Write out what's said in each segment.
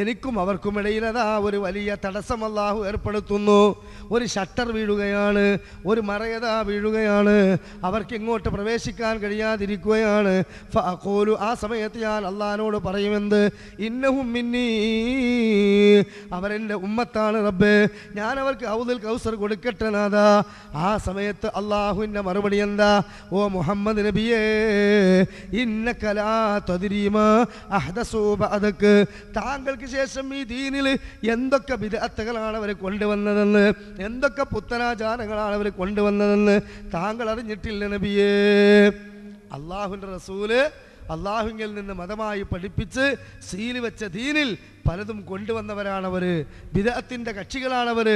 എനിക്കും അവർക്കും ഇടയിലതാ ഒരു വലിയ തടസ്സം അല്ലാഹു ഏർപ്പെടുത്തുന്നു. ഒരു ഷട്ടർ വീഴുകയാണ്, ഒരു മറയതാ വീഴുകയാണ്, അവർക്ക് ഇങ്ങോട്ട് പ്രവേശിക്കാൻ കഴിയാതിരിക്കുകയാണ്. ഫഅഖൂലു, ആ സമയത്ത് ഞാൻ അള്ളാഹിനോട് പറയുമെന്ത്, ഇന്നഹും മിന്നീ, അവരെൻ്റെ ഉമ്മത്താണ് റബ്ബേ, ഞാൻ അവർക്ക് ഹൗദുൽ കൗസർ കൊടുക്കട്ടെ നാഥാ. ആ സമയത്ത് അള്ളാഹുവിൻ്റെ മറുപടി എന്താ? ഓ മുഹമ്മദ് നബിയേ, ഇന്നക ലാ തദ്രീമാ അഹ്ദസൂ ബഅദക, താങ്കൾക്ക് ശേഷം ഈ ദീനിൽ എന്തൊക്കെ ബിദ്അത്തുകളാണ് അവർ കൊണ്ടുവന്നതെന്ന്, എന്തൊക്കെ പുത്തനാചാരങ്ങളാണ് അവർ കൊണ്ടുവന്നതെന്ന് താങ്കൾ അറിഞ്ഞിട്ടില്ല നബിയേ. അള്ളാഹുവിൻ്റെ റസൂല് അള്ളാഹുവിൽ നിന്ന് മതമായി പഠിപ്പിച്ച് സീല് വെച്ച ദീനിൽ പലതും കൊണ്ടുവന്നവരാണവർ, ബിദ്അത്തിൻ്റെ കക്ഷികളാണവർ.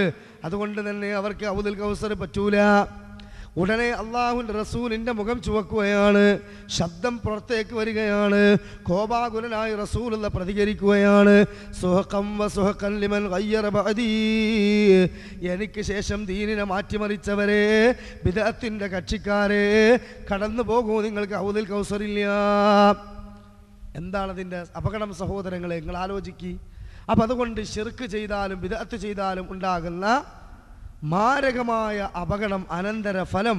അതുകൊണ്ട് തന്നെ അവർക്ക് ഹൗദുൽ കൗസർ പറ്റൂല. ഉടനെ അള്ളാഹുവിൻ്റെ റസൂലിൻ്റെ മുഖം ചുവക്കുകയാണ്, ശബ്ദം പുറത്തേക്ക് വരികയാണ്. കോപാകുലനായി റസൂലുള്ള പ്രതികരിക്കുകയാണ്, സുഹഖം വസുഹഖൻ ലിമൻ ഗയ്യറ ബഅദീ, എനിക്ക് ശേഷം ദീനിനെ മാറ്റിമറിച്ചവരെ, ബിദ്അത്തിൻ്റെ കക്ഷിക്കാരെ, കടന്നു പോകൂ, നിങ്ങൾക്ക് ഹൗദുൽ കൗസറില്ല. എന്താണ് അതിൻ്റെ അപകടം സഹോദരങ്ങളെ, നിങ്ങൾ ആലോചിക്കുക. അപ്പം അതുകൊണ്ട് ശിർക്ക് ചെയ്താലും ബിദ്അത്ത് ചെയ്താലും ഉണ്ടാകുന്ന മാരകമായ അപകടം, അനന്തര ഫലം,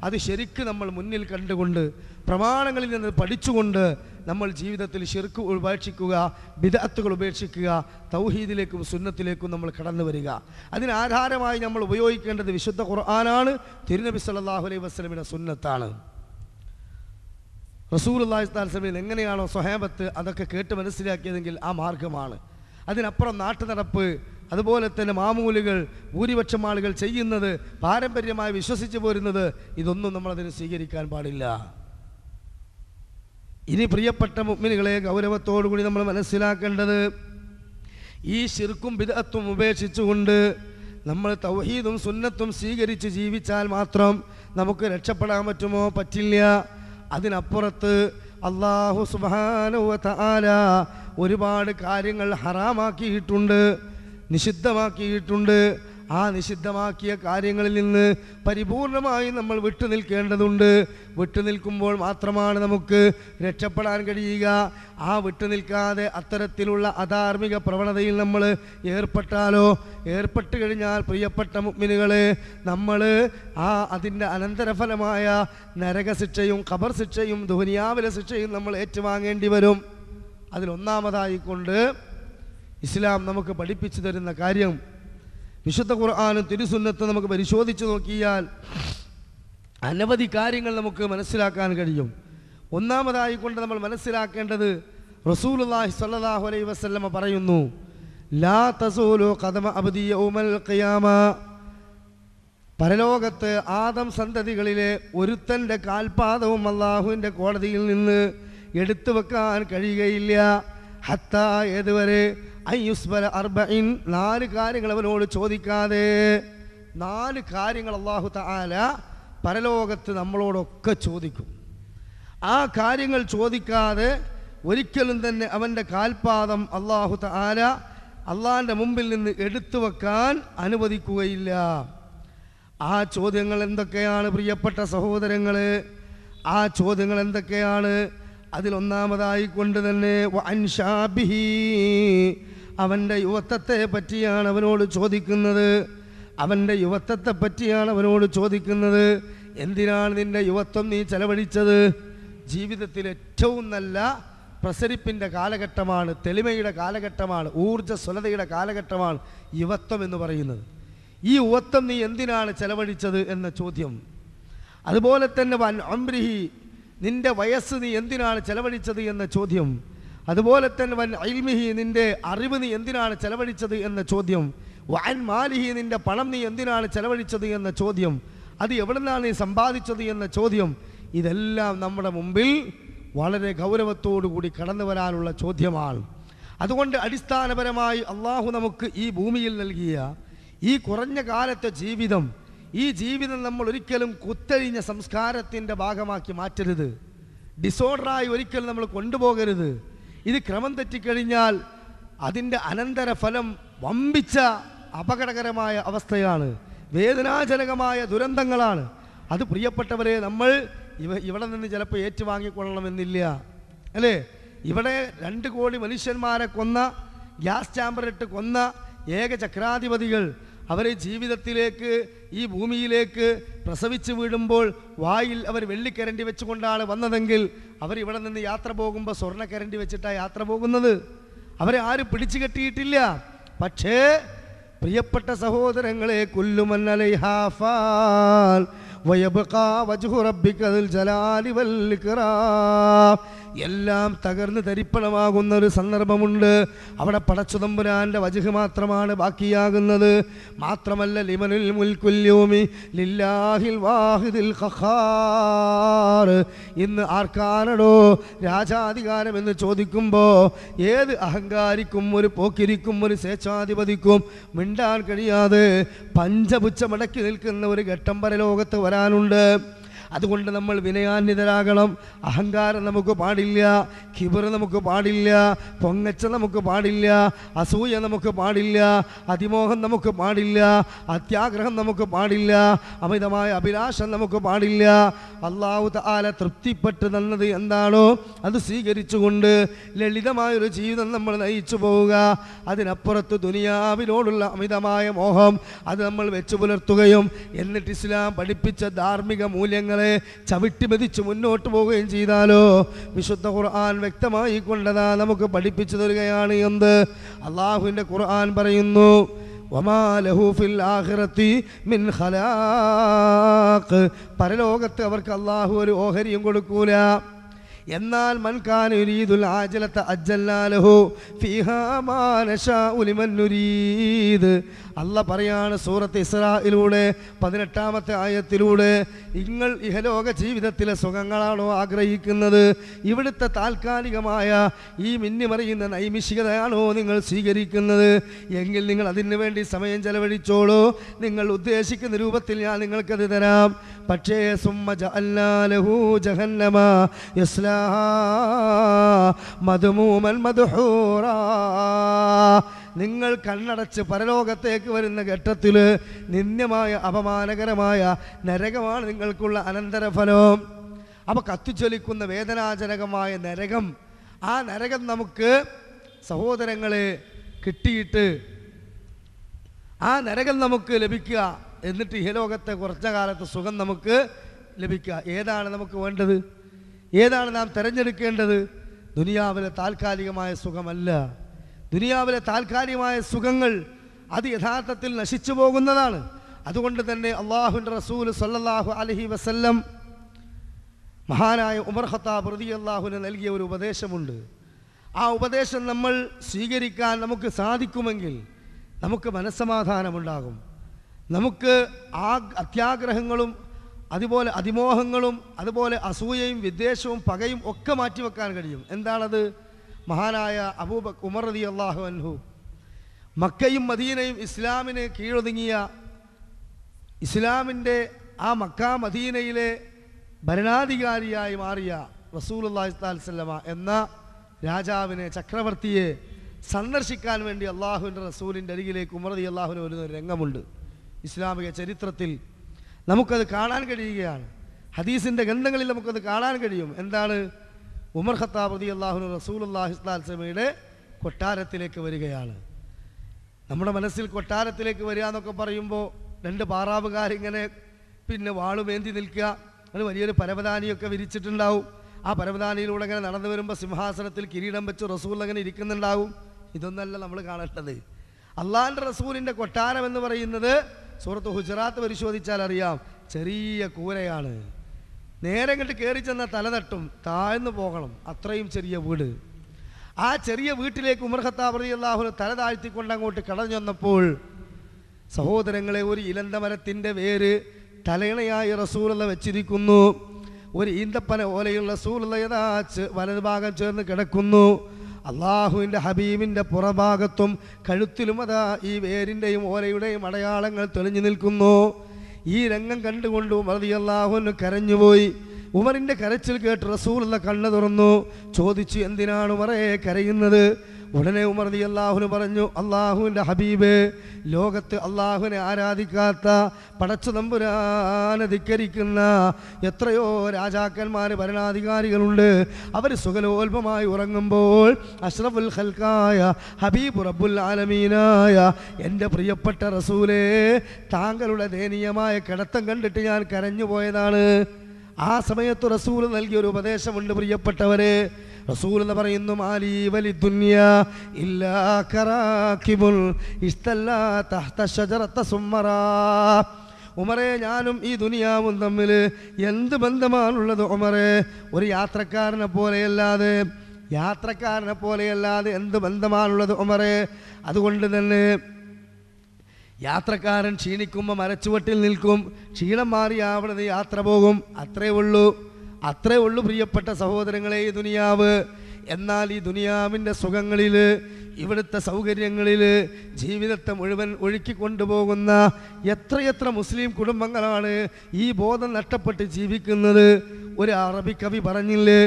അത് ശരിക്ക് നമ്മൾ മുന്നിൽ കണ്ടുകൊണ്ട് പ്രമാണങ്ങളിൽ നിന്ന് പഠിച്ചുകൊണ്ട് നമ്മൾ ജീവിതത്തിൽ ശിർക്ക് ഉപേക്ഷിക്കുക, ബിദ്അത്തുകൾ ഉപേക്ഷിക്കുക, തൗഹീദിലേക്കും സുന്നത്തിലേക്കും നമ്മൾ കടന്നു വരിക. അതിനാധാരമായി നമ്മൾ ഉപയോഗിക്കേണ്ടത് വിശുദ്ധ ഖുർആനാണ്, തിരുനബി സല്ലല്ലാഹു അലൈഹി വസല്ലമയുടെ സുന്നത്താണ്. റസൂലുള്ളാഹി സ്വല്ലല്ലാഹു അലൈഹി വസല്ലം എങ്ങനെയാണോ സ്വഹാബത്ത് അതൊക്കെ കേട്ട് മനസ്സിലാക്കിയതെങ്കിൽ ആ മാർഗമാണ്. അതിനപ്പുറം നാട്ടു നടപ്പ്, അതുപോലെ തന്നെ മാമൂലുകൾ, ഭൂരിപക്ഷം ആളുകൾ ചെയ്യുന്നത്, പാരമ്പര്യമായി വിശ്വസിച്ചു പോരുന്നത്, ഇതൊന്നും നമ്മളതിന് സ്വീകരിക്കാൻ പാടില്ല. ഇനി പ്രിയപ്പെട്ട മുഅ്മിനുകളെ, ഗൗരവത്തോടുകൂടി നമ്മൾ മനസ്സിലാക്കേണ്ടത്, ഈ ശിർക്കും ബിദ്അത്തും ഉപേക്ഷിച്ചുകൊണ്ട് നമ്മൾ തൗഹീദും സുന്നത്തും സ്വീകരിച്ച് ജീവിച്ചാൽ മാത്രം നമുക്ക് രക്ഷപ്പെടാൻ പറ്റുമോ? പറ്റില്ല. അതിനപ്പുറത്ത് അല്ലാഹു സുബ്ഹാനഹു വ തആല ഒരുപാട് കാര്യങ്ങൾ ഹറാമാക്കിയിട്ടുണ്ട്, നിഷിദ്ധമാക്കിയിട്ടുണ്ട്. ആ നിഷിദ്ധമാക്കിയ കാര്യങ്ങളിൽ നിന്ന് പരിപൂർണമായി നമ്മൾ വിട്ടുനിൽക്കേണ്ടതുണ്ട്. വിട്ടുനിൽക്കുമ്പോൾ മാത്രമാണ് നമുക്ക് രക്ഷപ്പെടാൻ കഴിയുക. ആ വിട്ടുനിൽക്കാതെ അത്തരത്തിലുള്ള അധാർമിക പ്രവണതയിൽ നമ്മൾ ഏർപ്പെട്ട് കഴിഞ്ഞാൽ പ്രിയപ്പെട്ട മുഅ്മിനുകളെ, നമ്മൾ അതിൻ്റെ അനന്തരഫലമായ നരകശിക്ഷയും ഖബർ ശിക്ഷയും ദുനിയാവിലെ ശിക്ഷയും നമ്മൾ ഏറ്റുവാങ്ങേണ്ടി വരും. അതിലൊന്നാമതായിക്കൊണ്ട് ഇസ്ലാം നമുക്ക് പഠിപ്പിച്ചു തരുന്ന കാര്യം, വിശുദ്ധ ഖുർആനും തിരുസുന്നത്തും നമുക്ക് പരിശോധിച്ച് നോക്കിയാൽ അനവധി കാര്യങ്ങൾ നമുക്ക് മനസ്സിലാക്കാൻ കഴിയും. ഒന്നാമതായിക്കൊണ്ട് നമ്മൾ മനസ്സിലാക്കേണ്ടത്, റസൂലുള്ളാഹി സ്വല്ലല്ലാഹു അലൈഹി വസല്ലമ പറയുന്നു, ലാ തസൂലു ഖദമ അബ്ദി യൗമൽ ഖിയാമ, പരലോകത്ത് ആദം സന്തതികളിലെ ഒരുത്തൻ്റെ കാൽപാദവും അള്ളാഹുവിൻ്റെ കോടതിയിൽ നിന്ന് എടുത്തു വെക്കാൻ കഴിയുകയില്ല. ഹത്താ, ഏതുവരെ? അയ്യുസ്ബല അർബഇൻ, 4 കാര്യങ്ങൾ അവനോട് ചോദിക്കാതെ. 4 കാര്യങ്ങൾ അല്ലാഹു തആല പരലോകത്ത് നമ്മളോടൊക്കെ ചോദിക്കും. ആ കാര്യങ്ങൾ ചോദിക്കാതെ ഒരിക്കലും തന്നെ അവൻ്റെ കാൽപാദം അല്ലാഹു തആല അള്ളാഹിൻ്റെ മുമ്പിൽ നിന്ന് എടുത്തു വെക്കാൻ അനുവദിക്കുകയില്ല. ആ ചോദ്യങ്ങൾ എന്തൊക്കെയാണ് പ്രിയപ്പെട്ട സഹോദരങ്ങളെ? ആ ചോദ്യങ്ങൾ എന്തൊക്കെയാണ്? അതിലൊന്നാമതായി കൊണ്ട് തന്നെ വഅൻഷാബിഹി, അവൻ്റെ യുവത്വത്തെ പറ്റിയാണ് അവനോട് ചോദിക്കുന്നത്. അവൻ്റെ യുവത്വത്തെ പറ്റിയാണ് അവനോട് ചോദിക്കുന്നത്. എന്തിനാണ് നിൻ്റെ യുവത്വം നീ ചെലവഴിച്ചത്? ജീവിതത്തിൽ ഏറ്റവും നല്ല പ്രസരിപ്പിൻ്റെ കാലഘട്ടമാണ്, തെളിമയുടെ കാലഘട്ടമാണ്, ഊർജ്ജസ്വലതയുടെ കാലഘട്ടമാണ് യുവത്വം എന്ന് പറയുന്നത്. ഈ യുവത്വം നീ എന്തിനാണ് ചെലവഴിച്ചത് എന്ന ചോദ്യം. അതുപോലെ തന്നെ വൻ അംരിഹി, നിൻ്റെ വയസ്സ് നീ എന്തിനാണ് ചെലവഴിച്ചത് എന്ന ചോദ്യം. അതുപോലെ തന്നെ വൻ ഇൽമിഹി, നിൻ്റെ അറിവ് നീ എന്തിനാണ് ചെലവഴിച്ചത് എന്ന ചോദ്യം. വൻ മാലിഹി, നിൻ്റെ പണം നീ എന്തിനാണ് ചെലവഴിച്ചത് എന്ന ചോദ്യം. അത് എവിടെ നിന്നാണ് നീ സമ്പാദിച്ചത് എന്ന ചോദ്യം. ഇതെല്ലാം നമ്മുടെ മുമ്പിൽ വളരെ ഗൗരവത്തോടു കൂടി കടന്നു വരാനുള്ള ചോദ്യമാണ്. അതുകൊണ്ട് അടിസ്ഥാനപരമായി അള്ളാഹു നമുക്ക് ഈ ഭൂമിയിൽ നൽകിയ ഈ കുറഞ്ഞ കാലത്തെ ജീവിതം, ഈ ജീവിതം നമ്മൾ ഒരിക്കലും കുത്തഴിഞ്ഞ സംസ്കാരത്തിൻ്റെ ഭാഗമാക്കി മാറ്റരുത്. ഡിസോർഡറായി ഒരിക്കലും നമ്മൾ കൊണ്ടുപോകരുത്. ഇത് ക്രമം തെറ്റിക്കഴിഞ്ഞാൽ അതിൻ്റെ അനന്തരഫലം വമ്പിച്ച അപകടകരമായ അവസ്ഥയാണ്, വേദനാജനകമായ ദുരന്തങ്ങളാണ്. അത് പ്രിയപ്പെട്ടവരെ, നമ്മൾ ഇവിടെ നിന്ന് ചിലപ്പോൾ ഏറ്റുവാങ്ങിക്കൊള്ളണമെന്നില്ല, അല്ലേ? ഇവിടെ 2 കോടി മനുഷ്യന്മാരെ കൊന്ന, ഗ്യാസ് ചാമ്പറിട്ട് കൊന്ന ഏക ചക്രാധിപതികൾ അവരെ ജീവിതത്തിലേക്ക്, ഈ ഭൂമിയിലേക്ക് പ്രസവിച്ച് വീഴുമ്പോൾ വായിൽ അവർ വെള്ളിക്കരണ്ടി വെച്ചുകൊണ്ടാണ് വന്നതെങ്കിൽ അവരിവിടെ നിന്ന് യാത്ര പോകുമ്പോൾ സ്വർണ്ണക്കരണ്ടി വെച്ചിട്ടാണ് യാത്ര പോകുന്നത്. അവരെ ആരും പിടിച്ചു കെട്ടിയിട്ടില്ല. പക്ഷേ പ്രിയപ്പെട്ട സഹോദരങ്ങളെ, കുല്ലുമൻ അലൈഹാ ഫാൻ വയബ്ഖാ വജ്ഹു റബ്ബികൽ ജലാലി വൽ ഇക്റാം. എല്ലാം തകർന്ന് തരിപ്പണമാകുന്ന ഒരു സന്ദർഭമുണ്ട്. അവിടെ പടച്ചുതമ്പുരാൻ്റെ വജ്ഹ് മാത്രമാണ് ബാക്കിയാകുന്നത്. മാത്രമല്ല, ലിമനുൽ മുൽക്കുൽ യൗമി ലില്ലാഹിൽ വാഹിദിൽ ഖഹാർ. ഇന്ന് ആർക്കാണോ രാജാധികാരം എന്ന് ചോദിക്കുമ്പോൾ ഏത് അഹങ്കാരിക്കും, ഒരു പോക്കിരിക്കും, ഒരു സ്വേച്ഛാധിപതിക്കും മിണ്ടാൻ കഴിയാതെ പഞ്ചപുച്ഛമടക്കി നിൽക്കുന്ന ഒരു ഘട്ടം പരലോകത്ത് വരാനുണ്ട്. അതുകൊണ്ട് നമ്മൾ വിനയാന്വിതരാകണം. അഹങ്കാരം നമുക്ക് പാടില്ല, കിബർ നമുക്ക് പാടില്ല, പൊങ്ങച്ച നമുക്ക് പാടില്ല, അസൂയ നമുക്ക് പാടില്ല, അതിമോഹം നമുക്ക് പാടില്ല, അത്യാഗ്രഹം നമുക്ക് പാടില്ല, അമിതമായ അഭിലാഷം നമുക്ക് പാടില്ല. അല്ലാഹു തആല തൃപ്തിപ്പെട്ട് തന്നത് എന്താണോ അത് സ്വീകരിച്ചുകൊണ്ട് ലളിതമായൊരു ജീവിതം നമ്മൾ നയിച്ചു പോവുക. അതിനപ്പുറത്ത് ദുനിയാവിനോടുള്ള അമിതമായ മോഹം അത് നമ്മൾ വെച്ചു പുലർത്തുകയും എന്നിട്ട് ഇസ്ലാം പഠിപ്പിച്ച ധാർമ്മിക മൂല്യങ്ങളെ ചവിട്ടി മെതിച്ച് മുന്നോട്ട് പോവുകയും ചെയ്താലോ വിശുദ്ധ ഖുർആൻ വ്യക്തമായി കൊണ്ടതാ നമുക്ക് പഠിപ്പിച്ചു തരികയാണ്. എന്ത്? അള്ളാഹുവിൻ്റെ ഖുർആൻ പറയുന്നു, വമാ ലഹു ഫിൽ ആഖിറതി മിൻ ഖലാഖ്. പരലോകത്ത് അവർക്ക് അള്ളാഹു ഒരു ഓഹരിയും കൊടുക്കൂല. എന്നാൽ മൻ കാന യുരീദുൽ ആജിലത അജ്ജൽനാ ലഹു ഫീഹാ മാ നശാഉ ലിമൻ നുരീദ്. അല്ലാഹ് പറയാണ് സൂറത്ത് ഇസ്രായിലൂടെ 18-ാമത്തെ ആയത്തിലൂടെ, നിങ്ങൾ ഇഹലോക ജീവിതത്തിലെ സുഖങ്ങളാണോ ആഗ്രഹിക്കുന്നത്? ഇവിടുത്തെ താൽക്കാലികമായ ഈ മിന്നിമറിയുന്ന നൈമിഷികതയാണോ നിങ്ങൾ സ്വീകരിക്കുന്നത്? എങ്കിൽ നിങ്ങൾ അതിനു വേണ്ടി സമയം ചെലവഴിച്ചോളൂ. നിങ്ങൾ ഉദ്ദേശിക്കുന്ന രൂപത്തിൽ ഞാൻ നിങ്ങൾക്കത് തരാം. പക്ഷേ സുമ്മ ജഅൽനാ ലഹു ജഹന്നമ യസ്ലാഹാ മദ്മൂമൻ മദ്ഹൂറാ. നിങ്ങൾ കണ്ണടച്ച് പരലോകത്തേക്ക് വരുന്ന ഘട്ടത്തിൽ നിന്ദ്യമായ അപമാനകരമായ നരകമാണ് നിങ്ങൾക്കുള്ള അനന്തരഫലം. അപ്പോൾ കത്തിച്ചൊലിക്കുന്ന വേദനാജനകമായ നരകം, ആ നരകം നമുക്ക് സഹോദരങ്ങളെ കിട്ടിയിട്ട് ആ നരകം നമുക്ക് ലഭിക്കുക. എന്നിട്ട് ഇഹലോകത്തെ കുറച്ച കാലത്ത് സുഖം നമുക്ക് ലഭിക്കുക. ഏതാണ് നമുക്ക് വേണ്ടത്? ഏതാണ് നാം തിരഞ്ഞെടുക്കേണ്ടത്? ദുനിയാവിലെ താൽക്കാലികമായ സുഖമല്ല. ദുനിയാവിലെ താൽക്കാലികമായ സുഖങ്ങൾ അത് യഥാർത്ഥത്തിൽ നശിച്ചു പോകുന്നതാണ്. അതുകൊണ്ട് തന്നെ അള്ളാഹുവിൻ്റെ റസൂൽ സല്ലല്ലാഹു അലൈഹി വസല്ലം മഹാനായ ഉമർ ഖത്താബ് റളിയല്ലാഹുവിന് നൽകിയ ഒരു ഉപദേശമുണ്ട്. ആ ഉപദേശം നമ്മൾ സ്വീകരിക്കാൻ നമുക്ക് സാധിക്കുമെങ്കിൽ നമുക്ക് മനസ്സമാധാനമുണ്ടാകും. നമുക്ക് അത്യാഗ്രഹങ്ങളും അതുപോലെ അതിമോഹങ്ങളും അതുപോലെ അസൂയയും വിദ്വേഷവും പകയും ഒക്കെ മാറ്റിവെക്കാൻ കഴിയും. എന്താണത്? മഹാനായ അബൂബക്കർ ഉമർ റളിയല്ലാഹു അൻഹു മക്കയും മദീനയും ഇസ്ലാമിന് കീഴൊതുങ്ങിയ, ഇസ്ലാമിൻ്റെ ആ മക്ക മദീനയിലെ ഭരണാധികാരിയായി മാറിയ റസൂലുള്ളാഹി സ്വല്ലല്ലാഹു അലൈഹി വസല്ലമ എന്ന രാജാവിനെ, ചക്രവർത്തിയെ സന്ദർശിക്കാൻ വേണ്ടി അള്ളാഹുവിൻ്റെ റസൂലിൻ്റെ അരികിലേക്ക് ഉമർ റളിയല്ലാഹുവിന് വരുന്ന ഒരു രംഗമുണ്ട്. ഇസ്ലാമിക ചരിത്രത്തിൽ നമുക്കത് കാണാൻ കഴിയുകയാണ്. ഹദീസിൻ്റെ ഗ്രന്ഥങ്ങളിൽ നമുക്കത് കാണാൻ കഴിയും. എന്താണ്? ഉമർ ഖത്താബ് റളിയല്ലാഹു അൻഹു റസൂലുള്ളാഹി സ്വല്ലല്ലാഹു അലൈഹി വസല്ലമയുടെ കൊട്ടാരത്തിലേക്ക് വരികയാണ്. നമ്മുടെ മനസ്സിൽ കൊട്ടാരത്തിലേക്ക് വരിക എന്നൊക്കെ പറയുമ്പോൾ 2 പാറാവുകാരിങ്ങനെ വാളുമേന്തി നിൽക്കുക, അത് വലിയൊരു പരവതാനിയൊക്കെ വിരിച്ചിട്ടുണ്ടാവും. ആ പരവതാനിയിലൂടെ അങ്ങനെ നടന്നു വരുമ്പോൾ സിംഹാസനത്തിൽ കിരീടം വെച്ച് റസൂൽ അങ്ങനെ ഇരിക്കുന്നുണ്ടാവും. ഇതൊന്നല്ല നമ്മൾ കാണേണ്ടത്. അള്ളാഹിൻ്റെ റസൂലിൻ്റെ കൊട്ടാരം എന്ന് പറയുന്നത് സൂറത്ത് ഹുജറാത്ത് പരിശോധിച്ചാൽ അറിയാം, ചെറിയ കൂരയാണ്. നേരെ കണ്ട് കയറി ചെന്ന തല തട്ടും, താഴ്ന്നു പോകണം, അത്രയും ചെറിയ വീട്. ആ ചെറിയ വീട്ടിലേക്ക് ഉമർ ഖത്താബ് റളിയല്ലാഹു അൻഹു തല താഴ്ത്തിക്കൊണ്ട് അങ്ങോട്ട് കടന്നു വന്നപ്പോൾ സഹോദരങ്ങളെ, ഒരു ഇലന്ത മരത്തിൻ്റെ വേര് തലയിണയായി റസൂലുള്ള വെച്ചിരിക്കുന്നു. ഒരു ഈന്തപ്പന ഓലയുള്ള റസൂലുള്ള വലതുഭാഗം ചേർന്ന് കിടക്കുന്നു. അള്ളാഹുവിൻ്റെ ഹബീബിൻ്റെ പുറഭാഗത്തും കഴുത്തിലും അതാ ഈ വേരിൻ്റെയും ഓലയുടെയും അടയാളങ്ങൾ തെളിഞ്ഞു നിൽക്കുന്നു. ഈ രംഗം കണ്ടുകൊണ്ട് ഉമർ റളിയല്ലാഹു അൻഹു കരഞ്ഞുപോയി. ഉമറിൻ്റെ കരച്ചിൽ കേട്ട് റസൂലുള്ള കണ്ണ് തുറന്നു, ചോദിച്ചു, എന്തിനാണ് ഉമറേ കരയുന്നത്? ഉടനെ ഉമർ റളിയല്ലാഹു പറഞ്ഞു, അള്ളാഹുവിൻ്റെ ഹബീബ്, ലോകത്ത് അള്ളാഹുവിനെ ആരാധിക്കാത്ത, പടച്ചു തമ്പുരാനെ ധിക്കരിക്കുന്ന എത്രയോ രാജാക്കന്മാർ, ഭരണാധികാരികളുണ്ട്. അവർ സുഖലോൽപമായി ഉറങ്ങുമ്പോൾ അഷ്റഫുൽ ഖൽഖായ ഹബീബ് റബ്ബുൽ ആലമീനായ എൻ്റെ പ്രിയപ്പെട്ട റസൂലേ, താങ്കളുടെ ദയനീയമായ കിടത്തം കണ്ടിട്ട് ഞാൻ കരഞ്ഞു പോയതാണ്. ആ സമയത്ത് റസൂൽ നൽകിയൊരു ഉപദേശമുണ്ട് പ്രിയപ്പെട്ടവരെ. റസൂൽ എന്ന് പറയുന്നു, മാലി വലി ദുനിയ ഇല്ലാ കറാകിബുൽ ഇസ്തല്ലാ തഹ്ത ശജറത സുമ്മറാ. ഉമറേ, ഞാനും ഈ ദുനിയാവും തമ്മിൽ എന്ത് ബന്ധമാണുള്ളത് ഉമറേ? ഒരു യാത്രക്കാരനെ പോലെയല്ലാതെ എന്ത് ബന്ധമാണുള്ളത് ഉമറേ? അതുകൊണ്ട് തന്നെ യാത്രക്കാരൻ ക്ഷീണിക്കുമ്പോൾ മരച്ചുവട്ടിൽ നിൽക്കും, ക്ഷീണം മാറി അവിടുന്ന് യാത്ര പോകും. അത്രേ ഉള്ളൂ പ്രിയപ്പെട്ട സഹോദരങ്ങളെ ഈ ദുനിയാവ്. എന്നാൽ ഈ ദുനിയാവിൻ്റെ സുഖങ്ങളിൽ, ഇവിടുത്തെ സൗകര്യങ്ങളിൽ ജീവിതത്തെ മുഴുവൻ ഒഴുക്കിക്കൊണ്ടുപോകുന്ന എത്രയെത്ര മുസ്ലിം കുടുംബങ്ങളാണ് ഈ ബോധം നഷ്ടപ്പെട്ട് ജീവിക്കുന്നത്. ഒരു അറബി കവി പറഞ്ഞില്ലേ,